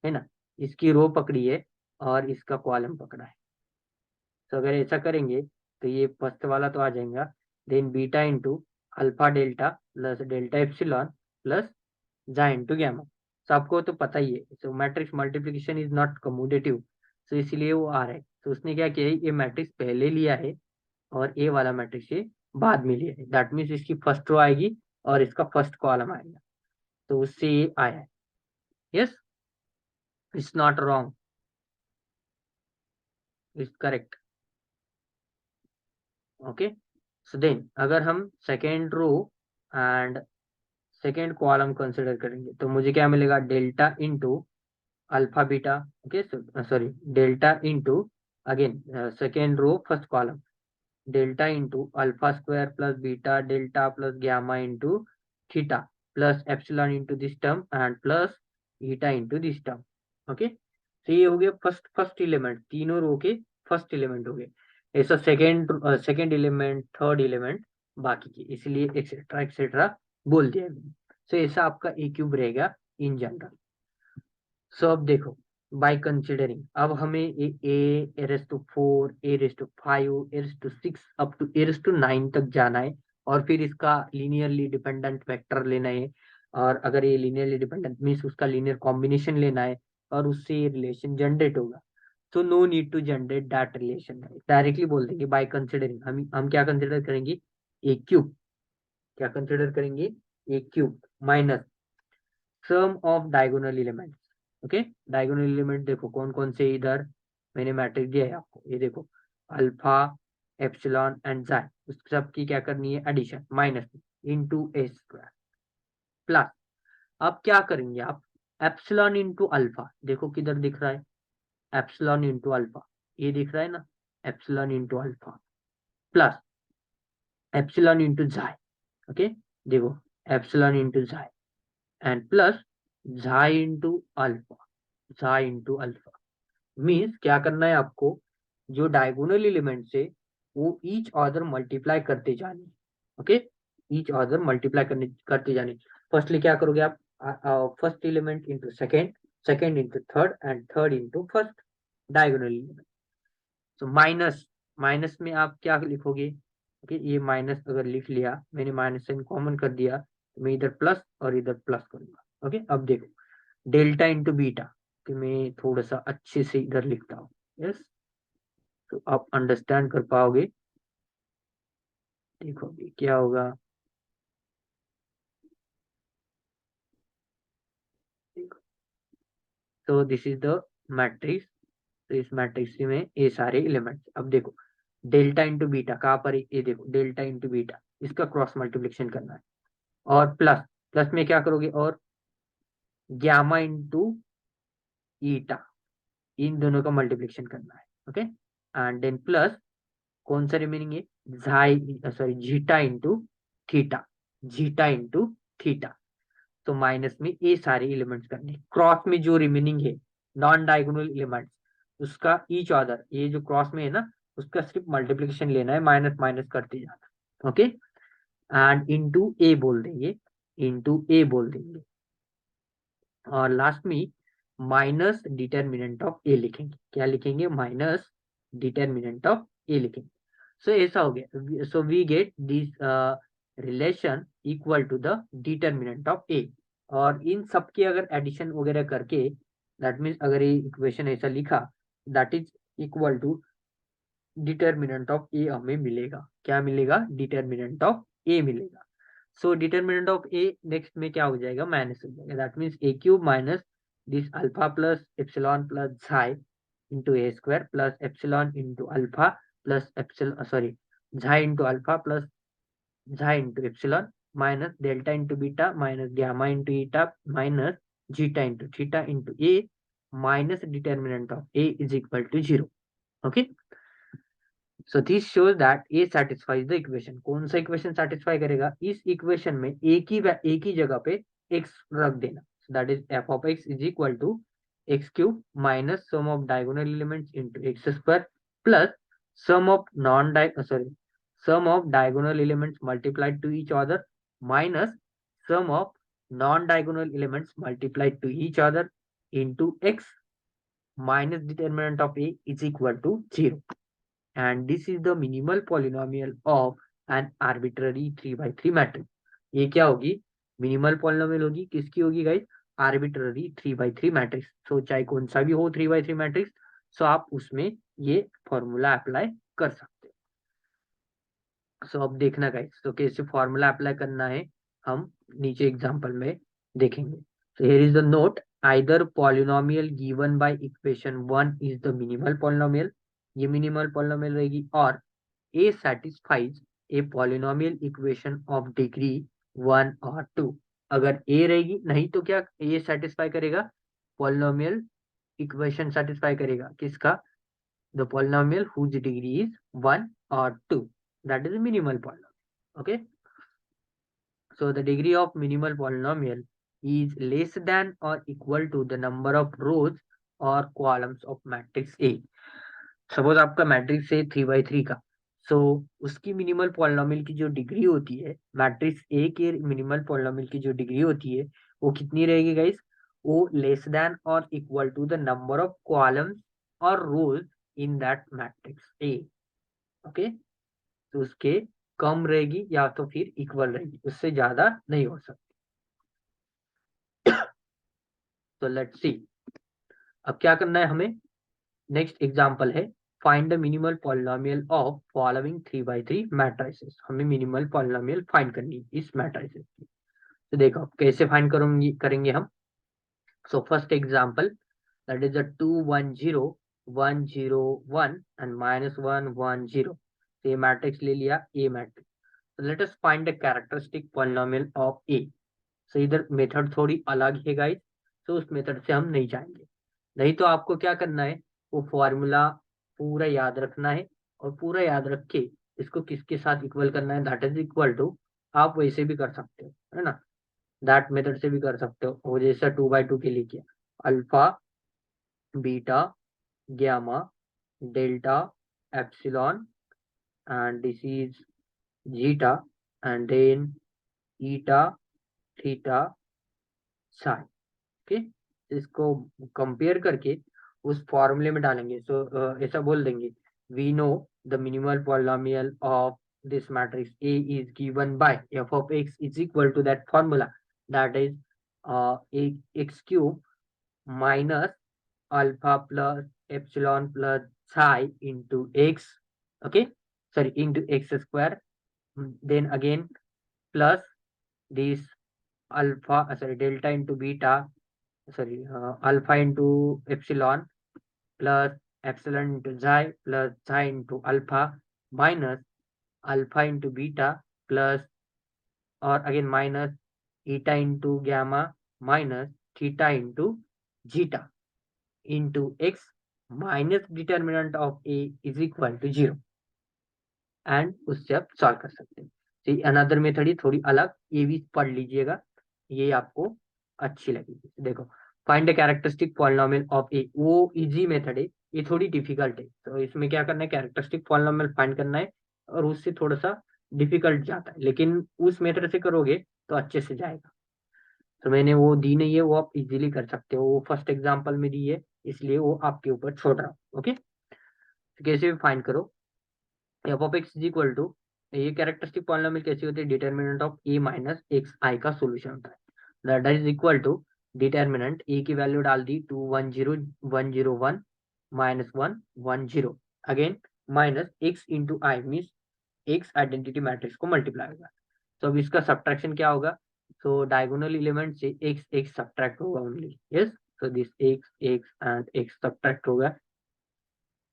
है ना, इसकी रो पकड़ी है और इसका कॉलम पकड़ा है। तो अगर ऐसा करेंगे तो ये फर्स्ट वाला तो आ जाएगा, then beta into alpha delta plus delta epsilon plus जा इंटू गैमा। तो आपको तो पता ही है, so matrix multiplication is not commutative, तो इसलिए वो आ रहा है। तो उसने क्या किया है, ये मैट्रिक्स पहले लिया है और ए वाला मैट्रिक्स ये बाद में लिया है। दैट मीन्स इसकी फर्स्ट रो आएगी और इसका फर्स्ट कॉलम आएगा, तो उससे ये आया है। Yes, it's not wrong, it's correct. Okay, so then अगर हम second row and second column consider करेंगे तो मुझे क्या मिलेगा, delta into alpha beta. Okay, sorry, delta into again second row first column, delta into alpha square plus beta delta plus gamma into theta plus epsilon into this term and plus eta into this term. Okay, तो ये हो गया first first element, तीनों रो के first element हो गए। ऐसा second element, third element बाकी के, इसलिए एक्सेट्रा एक्सेट्रा बोल दिया मैंने। तो ऐसा आपका ए क्यूब रहेगा इन जनरल। सो अब देखो, बाय कंसिडरिंग अब हमें a raise to 4, a raise to 5, a raise to 6 up to a raise to 9 तक जाना है, और फिर इसका लीनियरली डिपेंडेंट वेक्टर लेना है। और अगर ये लीनियरली डिपेंडेंट मीन्स उसका लीनियर कॉम्बिनेशन लेना है और उससे ये रिलेशन जनरेट होगा। So no need to generate that relation, directly बोल देंगे बाय कंसिडरिंग। हम क्या कंसिडर करेंगे, ए क्यूब। क्या कंसिडर करेंगे, a cube minus sum of diagonal elements. Okay, diagonal element देखो कौन कौन से, इधर मैंने मैट्रिक्स दिया है आपको, ये देखो अल्फा एप्सिलॉन एंड जाई, उस सब की क्या करनी है, addition minus into A square plus. अब क्या करेंगे आप, एप्सिलॉन इंटू अल्फा, देखो किधर दिख रहा है, एप्सिलॉन इंटू अल्फा, ये दिख रहा है ना, epsilon into alpha plus epsilon into xi. Okay, देखो epsilon into xi and plus xi into alpha, xi into alpha. Means क्या करना है आपको, जो डायगोनल एलिमेंट से वो ईच अदर मल्टीप्लाई करते जाने। ओके, ईच अदर मल्टीप्लाई करते जाने। फर्स्टली क्या करोगे आप, first element into second, second into third and third into first diagonal element. तो माइनस, माइनस में आप क्या लिखोगे, ओके ये माइनस अगर लिख लिया मैंने, माइनस साइन कॉमन कर दिया, तो मैं इधर प्लस और इधर प्लस करूंगा। ओके, अब देखो डेल्टा इंटू बीटा, कि मैं थोड़ा सा अच्छे से इधर लिखता हूँ। यस, तो आप अंडरस्टैंड कर पाओगे। देखो अभी क्या होगा, देखो तो दिस इज द मैट्रिक्स। तो इस मैट्रिक्स में ये सारे एलिमेंट्स, अब देखो डेल्टा इंटू बीटा कहाँ पर है? ये देखो डेल्टा इंटू बीटा, इसका क्रॉस मल्टीप्लिकेशन करना है, और प्लस, प्लस में क्या करोगे, और ग्यामा इंटू ईटा, इन दोनों का मल्टीप्लिकेशन करना है। ओके, एंड देन प्लस कौन सा रिमेनिंग है, xi sorry zeta into theta, zeta into theta. तो माइनस में ये सारे एलिमेंट्स करने, क्रॉस में जो रिमेनिंग है नॉन डायगोनल एलिमेंट्स, उसका ईच अदर, ये जो क्रॉस में है ना, उसका सिर्फ मल्टीप्लिकेशन लेना है, माइनस माइनस करते जाना। ओके, एंड इंटू ए बोल देंगे, इंटू ए बोल देंगे, और लास्ट में माइनस डिटर्मिनेंट ऑफ ए लिखेंगे। क्या लिखेंगे, माइनस डिटर्मिनेंट ऑफ ए लिखेंगे। सो ऐसा हो गया, so we get this relation equal to the determinant of A. और इन सब की अगर एडिशन वगैरह करके, दैट मीन्स अगर ये इक्वेशन ऐसा लिखा, that is equal to determinant of A हमें मिलेगा। क्या मिलेगा, डिटर्मिनेंट ऑफ ए मिलेगा। So determinant of A next में क्या हो जाएगा, माइनस हो जाएगा, that means A cube minus this alpha plus epsilon plus xi into A square plus epsilon into alpha plus epsilon sorry xi into alpha plus xi into epsilon minus delta into beta minus gamma into eta minus zeta into theta into A minus determinant of A is equal to 0। Okay, so this shows that A satisfies the equation. कौन सा equation satisfy करेगा, इस equation में एक ही जगह पे X रख देना। that is f of x is equal to x cube minus sum of diagonal elements into x square plus sum of sum of diagonal elements multiplied to each other minus sum of non-diagonal elements multiplied to each other into x minus determinant of a is equal to 0. And this is the minimal polynomial of an arbitrary 3 by 3 matrix. ये क्या होगी? Minimal polynomial होगी, किसकी होगी guys? Arbitrary 3 by 3 matrix. So चाहे कौन सा भी हो 3 by 3 मैट्रिक्स, सो आप उसमें ये फॉर्मूला अप्लाई कर सकते हैं। सो अब देखना गाइस, तो कैसे फॉर्मूला अप्लाई करना है हम नीचे एग्जांपल में देखेंगे। So here is the note, either polynomial given by equation 1 is the minimal polynomial, ये मिनिमल पॉलिनोमियल रहेगी, और A satisfies a polynomial equation of degree 1 or 2। अगर A रहेगी, नहीं तो क्या A satisfy करेगा? polynomial equation satisfy करेगा, किसका? The polynomial whose degree is 1 or 2, that is a minimal polynomial। okay, so the degree of minimal polynomial is less than or equal to the number of rows or columns of matrix A। Suppose आपका matrix है 3 by 3 का, सो उसकी minimal polynomial की जो degree होती है, matrix ए के minimal polynomial की जो डिग्री होती है, वो कितनी रहेगी गाइस? वो लेस देन और equal to the number of columns और rows in that matrix A. Okay, तो उसके कम रहेगी या तो फिर इक्वल रहेगी, उससे ज्यादा नहीं हो सकती। तो लेट्स सी, अब क्या करना है हमें। नेक्स्ट एग्जांपल है, find the minimal polynomial of following 3 by 3 matrices. हमें मिनिमल पॉलिनोमियल फाइंड करनी है इस मैट्रिसेस की। तो देखो कैसे फाइंड करेंगे हम। So first example, that is the 2 1 0 1 0 1 and -1 1 0। तो ये मैट्रिक्स ले लिया, ए मैट्रिक्स। तो let us find the characteristic polynomial of A. So इधर मेथड थोड़ी अलग है गाइस, तो उस मेथड से हम नहीं जाएंगे। नहीं तो आपको क्या करना है, वो फॉर्मूला पूरा याद रखना है, और पूरा याद रख के इसको किसके साथ इक्वल करना है, दैट इज इक्वल टू, आप वैसे भी कर सकते हो, है ना, दैट मेथड से भी कर सकते हो। वो जैसा 2 by 2 के लिए किया, alpha beta gamma delta epsilon and this is zeta and then eta theta psi. Okay, इसको कंपेयर करके उस फॉर्मूले में डालेंगे। सो ऐसा बोल देंगे, we know the minimal polynomial of this matrix A is given by f of x is equal to that formula, that is x cube minus alpha plus epsilon plus psi into x, okay, sorry, into x square, then again plus this alpha delta into beta, alpha into epsilon plus epsilon into xi plus xi into alpha minus alpha into beta plus, or again minus eta into gamma minus theta into zeta into x minus determinant of a is equal to 0। And उससे आप solve कर सकते हैं। तो another method ही थोड़ी अलग, ये भी पढ़ लीजिएगा, ये आपको अच्छी लगेगी। देखो, find the characteristic polynomial of A, वो इजी मेथड है, ये थोड़ी डिफिकल्ट है। तो इसमें क्या करना है, कैरेक्टरिस्टिक पॉलिनोमियल फाइंड करना है, और उससे थोड़ा सा डिफिकल्ट जाता है, लेकिन उस मेथड से करोगे तो अच्छे से जाएगा। तो मैंने वो दी नहीं है, वो आप इजीली कर सकते हो, वो फर्स्ट एग्जाम्पल में दी है, इसलिए वो आपके ऊपर छोड़ रहा हूँ। ओके, तो कैसे भी फाइंड करो, F of x is equal to, ये कैरेक्टरिस्टिक पॉलिनोमियल कैसी होती है, determinant of A minus X I का सोल्यूशन होता है, that is equal to determinant A की वैल्यू डाल दी 2 1 0 1 0 1 -1 1 0, again minus X into I means X identity matrix को मल्टीप्लाई होगा। तो अब इसका सब्ट्रैक्शन क्या होगा, सो डायगोनल एलिमेंट से एक्स एक्स सब्ट्रैक्ट होगा only, yes, so this X X and X subtract होगा।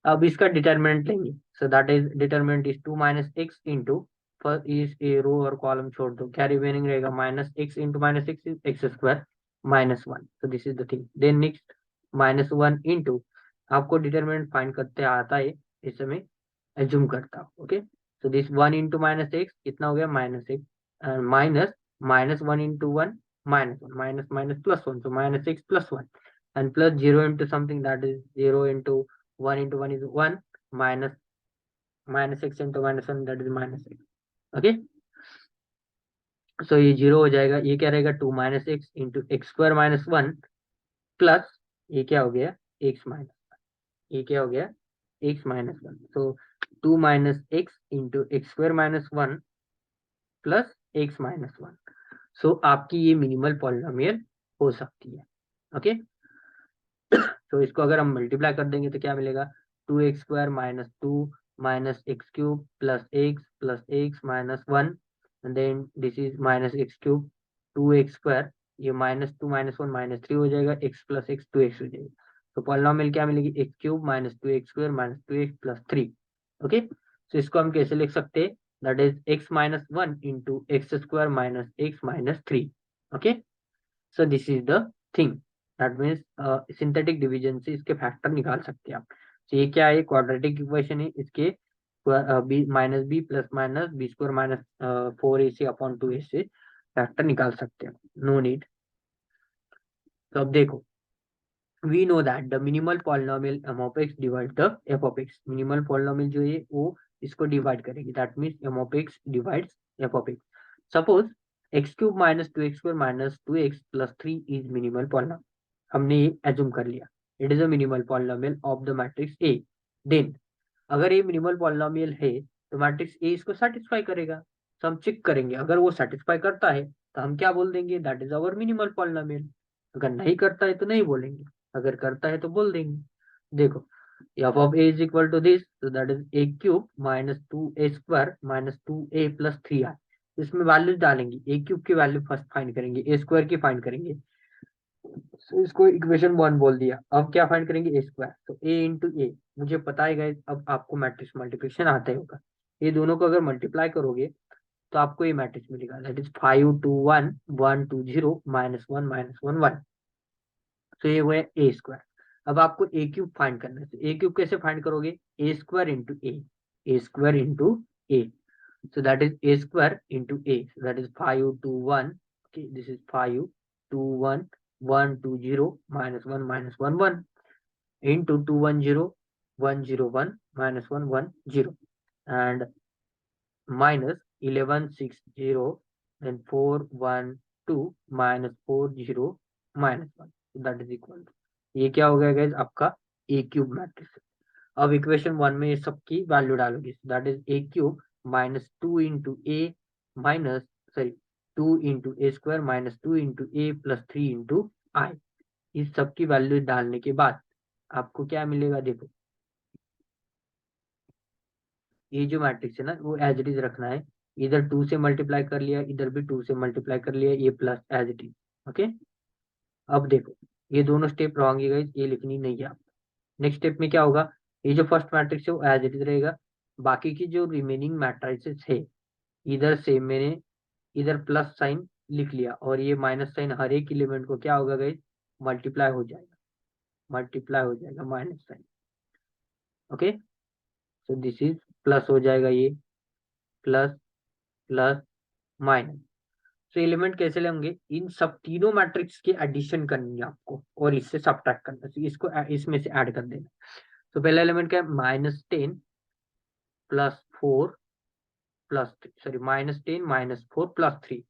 अब इसका डिटर्मिनेंट लेंगे, so that is determinant is 2 minus X into, first is a row और कॉलम छोड़ दो, क्या रिमेनिंग रहेगा, minus X into minus X is X square -1। So this is the thing. Then next -1 into, आपको determinant find करते आता है, इस समय एज्यूम करता हूँ। Okay, so this 1 into minus x कितना हो गया, -x, minus -1 into 1 minus 1, minus minus plus 1, so minus x plus 1, and plus 0 into something, that is 0 into 1 into 1 is 1, minus minus x into minus 1, that is minus x. Okay, so ये 0 हो जाएगा, ये क्या रहेगा 2 minus X into x square minus 1 plus ये क्या हो गया एक्स माइनस, ये क्या हो गया एक्स माइनस 1, सो 2 minus X into x square minus 1 plus x minus 1, सो आपकी ये मिनिमल पॉलिनोमियल हो सकती है। ओके, तो इसको अगर हम मल्टीप्लाई कर देंगे तो क्या मिलेगा 2x² minus 2 minus x cube plus x minus 1, and then this is minus x cube 2x², ये माइनस 2 माइनस 1 माइनस 3 हो जाएगा, x प्लस एक्स 2x हो जाएगा, तो पॉलिनोमियल क्या मिलेगी x cube minus 2x² minus 2x plus 3। Okay, तो इसको हम कैसे लिख सकते हैं, that is x minus 1 into x square minus x minus 3। Okay, so this is the thing, that means synthetic division से इसके फैक्टर निकाल सकते हैं आप। तो ये क्या है, क्वाड्रेटिक इक्वेशन है, इसके b minus b plus minus b square minus 4ac upon 2a से फैक्टर निकाल सकते हैं, नो नीड। तो अब देखो, we know that the minimal polynomial m of x divide the f of x, minimal polynomial जो है वो इसको डिवाइड करेगी, that means m of x divides f of x। Suppose x cube minus 2x square minus 2x plus 3 is minimal polynomial, हमने ये assume कर लिया, it is a minimal polynomial of the matrix A. Then अगर ये minimal polynomial है तो matrix A इसको satisfy करेगा, तो हम चेक करेंगे, अगर वो सेटिस्फाई करता है तो हम क्या बोल देंगे, that is our minimal polynomial. अगर नहीं करता है तो नहीं बोलेंगे, अगर करता है तो बोल देंगे। देखो, f of a is equal to this, so that is a cube minus 2a square minus 2a plus 3i, इसमें वैल्यूज डालेंगे, a क्यूब की वैल्यू फर्स्ट फाइंड करेंगे, a स्क्वायर की फाइंड करेंगे, so इसको इक्वेशन 1 बोल दिया। अब क्या फाइंड करेंगे ए स्क्वायर, तो a इंटू ए, मुझे पता है गाइस, अब आपको मैट्रिक्स मल्टीप्लिकेशन आता ही होगा, ये दोनों को अगर मल्टीप्लाई करोगे तो आपको ये मैट्रिक्स मिलेगा, दैट इज 5 2 1 1 2 0 माइनस 1 माइनस 1 1, तो ये हुआ ए स्क्वायर। अब आपको ए क्यूब फाइंड करना है, तो ए क्यूब कैसे फाइंड करोगे, A square into A square into A, so that is a square into a, so that is 5 2 1, okay, this is 5 2 1 1 2 0 minus 1 minus 1 1 into 2 1 0 1 0 1 minus 1 1 0, and minus 11 6 0, then 4 1 2 minus 4 0 minus 1, so that is equal to, ये क्या हो गया guys आपका A cube matrix. अब equation 1 में ये सबकी value डालोगे, that is A cube minus 2 into A minus sorry 2 into A square minus 2 into A plus 3 into I, इस सब की वैल्यू डालने के बाद आपको क्या मिलेगा, देखो ये जो मैट्रिक्स है ना वो एज इट इज रखना है, इधर 2 से मल्टीप्लाई कर लिया, इधर भी 2 से मल्टीप्लाई कर लिया, ये plus as it is. Okay, अब देखो ये दोनों स्टेप रॉन्ग है गाइस, ये लिखनी नहीं है। नेक्स्ट स्टेप में क्या होगा, ये जो फर्स्ट मैट्रिक्स है वो एज इट इज रहेगा, बाकी की जो रिमेनिंग मैट्रिसेस है इधर से मैंने इधर प्लस साइन लिख लिया, और ये माइनस साइन हर एक एलिमेंट को क्या होगा गाइस मल्टीप्लाई हो जाएगा, मल्टीप्लाई हो जाएगा minus sign. Okay, so this is plus हो जाएगा, ये प्लस प्लस माइनस। तो एलिमेंट कैसे लेंगे, इन सब तीनों मैट्रिक्स की एडिशन करनी है आपको और इससे सब्ट्रैक्ट करना है, तो इसको इसमें से ऐड कर देना। तो पहला एलिमेंट क्या है, -10 प्लस 4 प्लस सॉरी -10 -4 प्लस 3,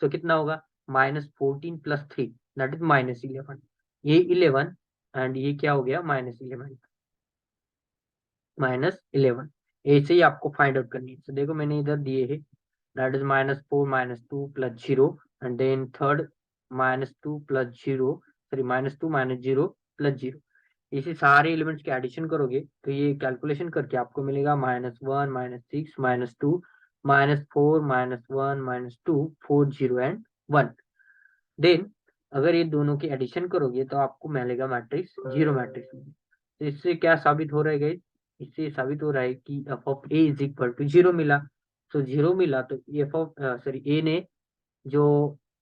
तो कितना होगा -14 प्लस 3, दैट इज -11, ये 11 एंड ये क्या हो गया -11 -11, ऐसे ही आपको फाइंड आउट करनी है। तो देखो मैंने इधर दिए है, that is -4 -2 plus 0, and then third -2 plus 0 sorry -2 -0 plus 0, इसी सारे एलिमेंट्स के एडिशन करोगे तो ये कैलकुलेशन करके आपको मिलेगा -1 -6 -2 -4 -1 -2 4 0 एंड 1। देन अगर ये दोनों की एडिशन करोगे तो आपको मिलेगा मैट्रिक्स जीरो मैट्रिक्स। तो इससे क्या साबित हो रहा है गाइस, इससे साबित हो रहा है कि f of A is equal to zero मिला। तो जीरो मिला तो एफ ऑफ सॉरी ए ने जो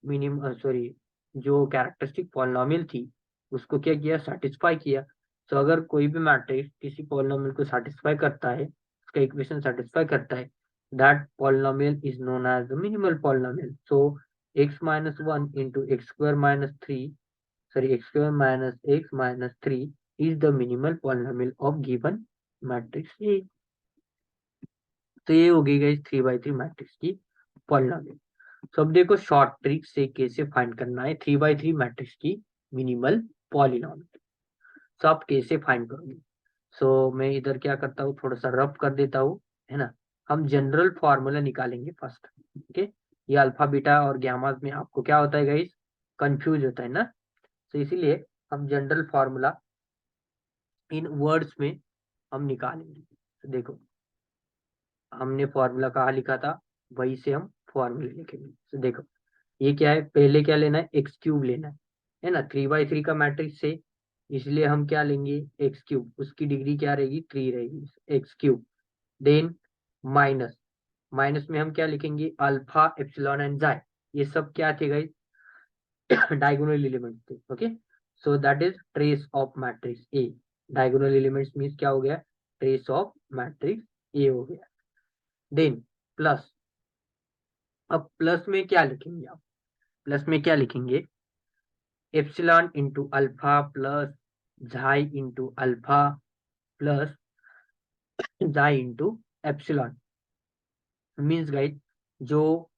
मिनिमम सॉरी जो कैरेक्टरिस्टिक पॉलिनोमियल थी उसको क्या किया, सेटिस्फाई किया। तो अगर कोई भी मैट्रिक्स किसी पॉलिनोमियल को सेटिस्फाई करता है, उसका इक्वेशन सेटिस्फाई करता है, that polynomial is known as the minimal polynomial. So x minus 1 into x square minus 3, sorry x square minus x minus 3 is the minimal polynomial of given matrix A. तो ये हो गई guys 3 by 3 matrix की polynomial. तो अब देखो short trick से कैसे फाइंड करना है 3 by 3 मैट्रिक्स की मिनिमल पॉलिनोमियल। तो आप कैसे फाइंड करोगे? सो मैं इधर क्या करता हूँ, थोड़ा सा रफ कर देता हूँ, है ना। हम जनरल फॉर्मूला निकालेंगे फर्स्ट, ओके। ये अल्फा बीटा और गामा में आपको क्या होता है गाइस, कंफ्यूज होता है ना। तो इसीलिए हम जनरल फॉर्मूला इन वर्ड्स में हम निकालेंगे। तो देखो हमने फॉर्मूला कहाँ लिखा था, वही से हम फॉर्मूला लिखेंगे। तो देखो ये क्या है, पहले क्या लेना है, एक्स क्यूब लेना है ना। 3 by 3 का मैट्रिक्स है, इसलिए हम क्या लेंगे, एक्स क्यूब। उसकी डिग्री क्या रहेगी, 3 रहेगी, x cube. Then minus, minus में हम क्या लिखेंगे, अल्फा एप्सिलॉन एंड जाई। ये सब क्या थे गाइस, डायगोनल एलिमेंट्स थे, okay. So that is trace of matrix A. Diagonal elements means क्या हो गया, ट्रेस ऑफ मैट्रिक्स ए हो गया। देन प्लस, अब प्लस में क्या लिखेंगे आप, प्लस में क्या लिखेंगे, epsilon into alpha plus xi into alpha plus xi into epsilon. Means guys जो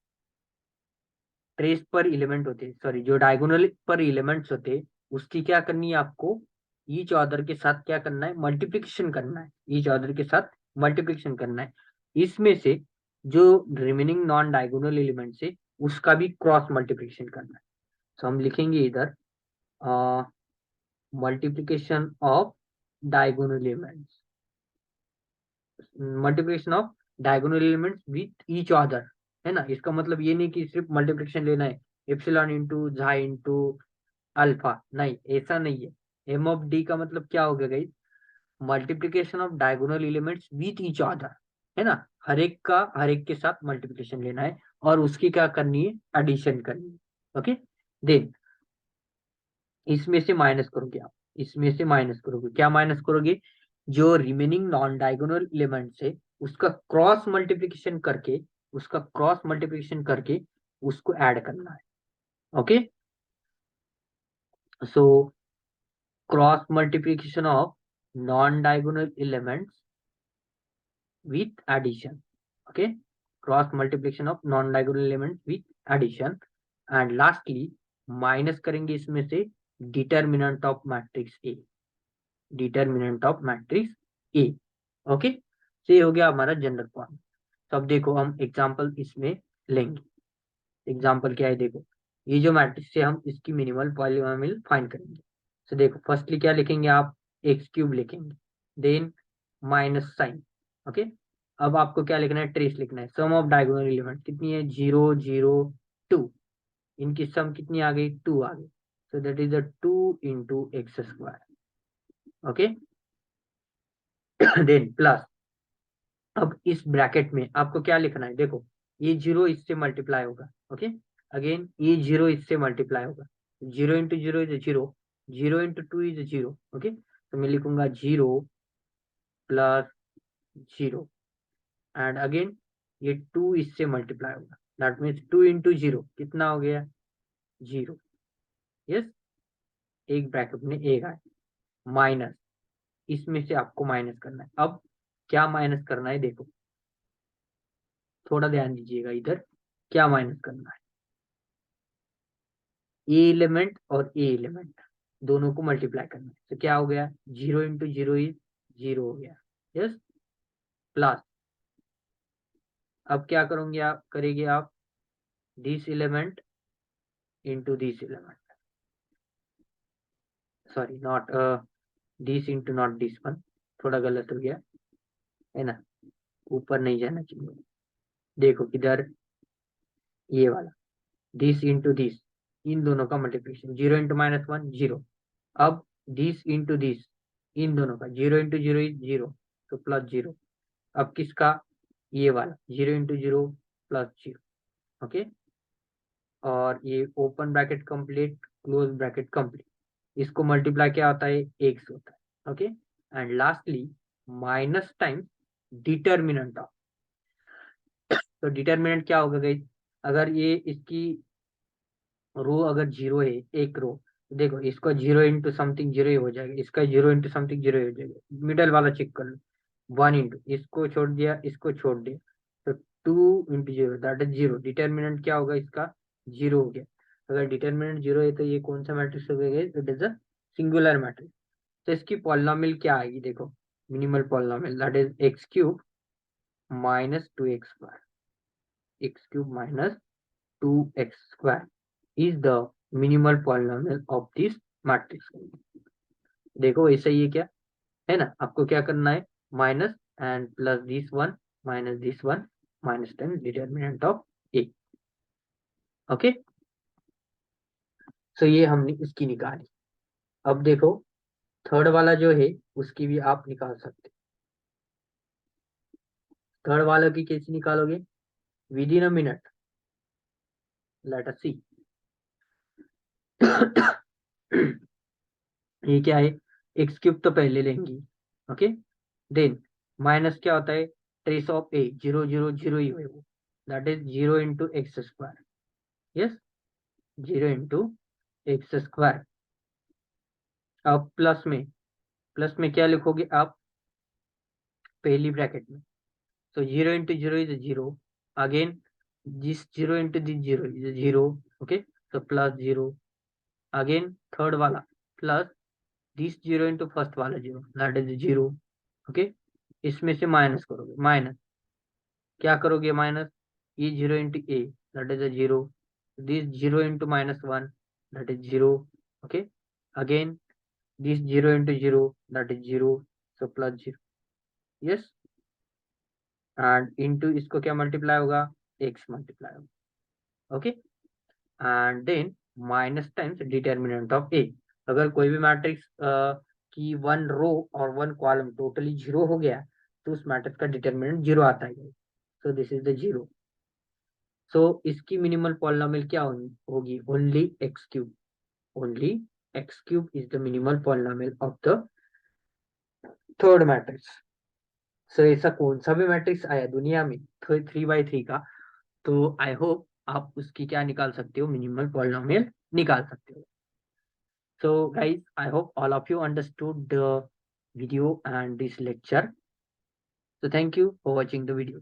ट्रेस पर एलिमेंट होते, सॉरी जो डायगोनल पर एलिमेंट्स होते, उसकी क्या करनी है आपको, ईच ऑर्डर के साथ क्या करना है, मल्टीप्लिकेशन करना है। ईच ऑर्डर के साथ मल्टीप्लिकेशन करना है। इसमें से जो रिमेनिंग नॉन डायगोनल एलिमेंट है उसका भी क्रॉस मल्टीप्लिकेशन करना है। तो हम लिखेंगे इधर multiplication of diagonal elements, multiplication of diagonal elements with each other, है ना। इसका मतलब ये नहीं कि सिर्फ मल्टीप्लिकेशन लेना है, एप्सिलॉन इंटू झाई इंटू अल्फा, नहीं ऐसा नहीं है। एम ऑफ डी का मतलब क्या हो गया guys, multiplication of diagonal elements with each other, है ना। हर एक का हर एक के साथ मल्टीप्लिकेशन लेना है और उसकी क्या करनी है, एडिशन करनी है, ओके। देन इसमें से माइनस करोगे आप, इसमें से माइनस करोगे, क्या माइनस करोगे, जो रिमेनिंग नॉन डायगोनल एलिमेंट्स है उसका क्रॉस मल्टीप्लिकेशन करके, उसका क्रॉस मल्टीप्लिकेशन करके उसको ऐड करना है, okay. So cross multiplication of non diagonal elements with addition, okay. Cross multiplication of non diagonal elements with addition. And lastly minus करेंगे इसमें से determinant of matrix A, determinant of matrix A, okay. तो ये हो गया हमारा general form. तो अब देखो हम एग्जांपल इसमें लेंगे। एग्जांपल क्या है, देखो ये जो मैट्रिक्स है हम इसकी मिनिमल पॉलीनोमियल फाइंड करेंगे। तो देखो फर्स्टली क्या लिखेंगे आप, एक्स क्यूब लिखेंगे, देन माइनस साइन, ओके। अब आपको क्या लिखना है, ट्रेस लिखना है। सम ऑफ डायगोनल एलिमेंट कितनी है, 0 0 2, इनकी सम कितनी आ गई, 2 आ गई। So that is the 2 into x square, okay. Then plus, अब इस ब्रैकेट में आपको क्या लिखना है, देखो ये जीरो इससे मल्टीप्लाई होगा, ओके। अगेन ये जीरो इससे मल्टीप्लाई होगा, 0 into 0 is 0, 0 into 2 is 0, okay. तो मैं लिखूंगा 0 प्लस 0 एंड अगेन ये 2 इससे मल्टीप्लाई होगा, दैट मीन्स 2 इंटू 0 कितना हो गया, 0, यस। एक ब्रैकेट में एक आए, माइनस, इसमें से आपको माइनस करना है। अब क्या माइनस करना है, देखो थोड़ा ध्यान दीजिएगा इधर, क्या माइनस करना है, ए एलिमेंट और ए एलिमेंट दोनों को मल्टीप्लाई करना है। तो क्या हो गया, 0 इंटू 0 इज 0 हो गया, यस। प्लस, अब क्या करोगे आप, करेंगे आप this element into this element, sorry not this into not this one, थोड़ा गलत हो गया, है ना, ऊपर नहीं जाना चाहिए। देखो किधर, ये वाला, दिस इंटू दिस, इन दोनों का मल्टीप्लिकेशन, 0 इंटू -1 0। अब दिस इंटू दिस, इन दोनों का 0 इंटू 0 इज 0, तो प्लस 0। अब किसका, ये वाला 0 इंटू 0 प्लस 0, ओके। और ये open bracket complete, close bracket complete, इसको मल्टीप्लाई क्या होता है, एक्स होता है, okay. And lastly minus times determinant of, तो डिटर्मिनेंट क्या होगा गाइस, अगर ये इसकी रो अगर जीरो है, एक रो, देखो इसको जीरो इंटू समथिंग जीरो ही हो जाएगा, इसका जीरो इंटू समथिंग जीरो ही हो जाएगा, मिडल वाला चेक कर लो, वन इंटू इसको छोड़ दिया, इसको छोड़ दिया, तो two into zero that is zero, determinant क्या होगा इसका, जीरो हो गया। अगर डिटर्मिनेंट जीरो है तो ये कौन सा मैट्रिक्स हो गया, it is a singular matrix. तो इसकी पॉलिनॉमियल क्या आएगी, देखो minimal polynomial that is x cube minus two X square, x cube minus two X square is the minimal polynomial of this matrix। देखो ऐसा ही है क्या, है ना, आपको क्या करना है, minus and plus this one minus this one minus ten determinant of A. Okay, so ये हमने इसकी निकाली। अब देखो थर्ड वाला जो है उसकी भी आप निकाल सकते। थर्ड वाला की कैसे निकालोगे, within a minute, let us see. ये क्या है, एक्स क्यूब तो पहले लेंगे, ओके, देन माइनस क्या होता है, trace of A, zero zero zero ही है वो, that is zero into x square, yes, zero into x square. अब प्लस में क्या लिखोगे आप, पहली ब्रैकेट में, so 0 into 0 is a 0, again this 0 into this 0 is a 0, okay, so plus 0, again third वाला plus this 0 into first वाला 0 that is 0, okay, इसमें से माइनस करोगे, माइनस क्या करोगे, माइनस ये 0 into a that is a 0, this 0 into minus 1 that is 0, okay, again this 0 into 0 that is 0, so plus 0, yes, and into इसको क्या multiply होगा, एक्स मल्टीप्लाई होगा, okay, and then minus times determinant of A. अगर कोई भी matrix की one row और one column totally zero हो गया तो उस मैट्रिक्स का डिटर्मिनेंट जीरो आता है, so this is the zero. So इसकी मिनिमल पॉलिनॉमियल क्या होगी, only X cube, only X cube is the minimal polynomial of the third matrix. सो ऐसा कौन सा भी मैट्रिक्स आया दुनिया में थ्री बाई थ्री का, तो आई होप आप उसकी क्या निकाल सकते हो, मिनिमल पॉलिनोमियल निकाल सकते हो। So guys I hope all of you understood the video and this lecture, so thank you for watching the video।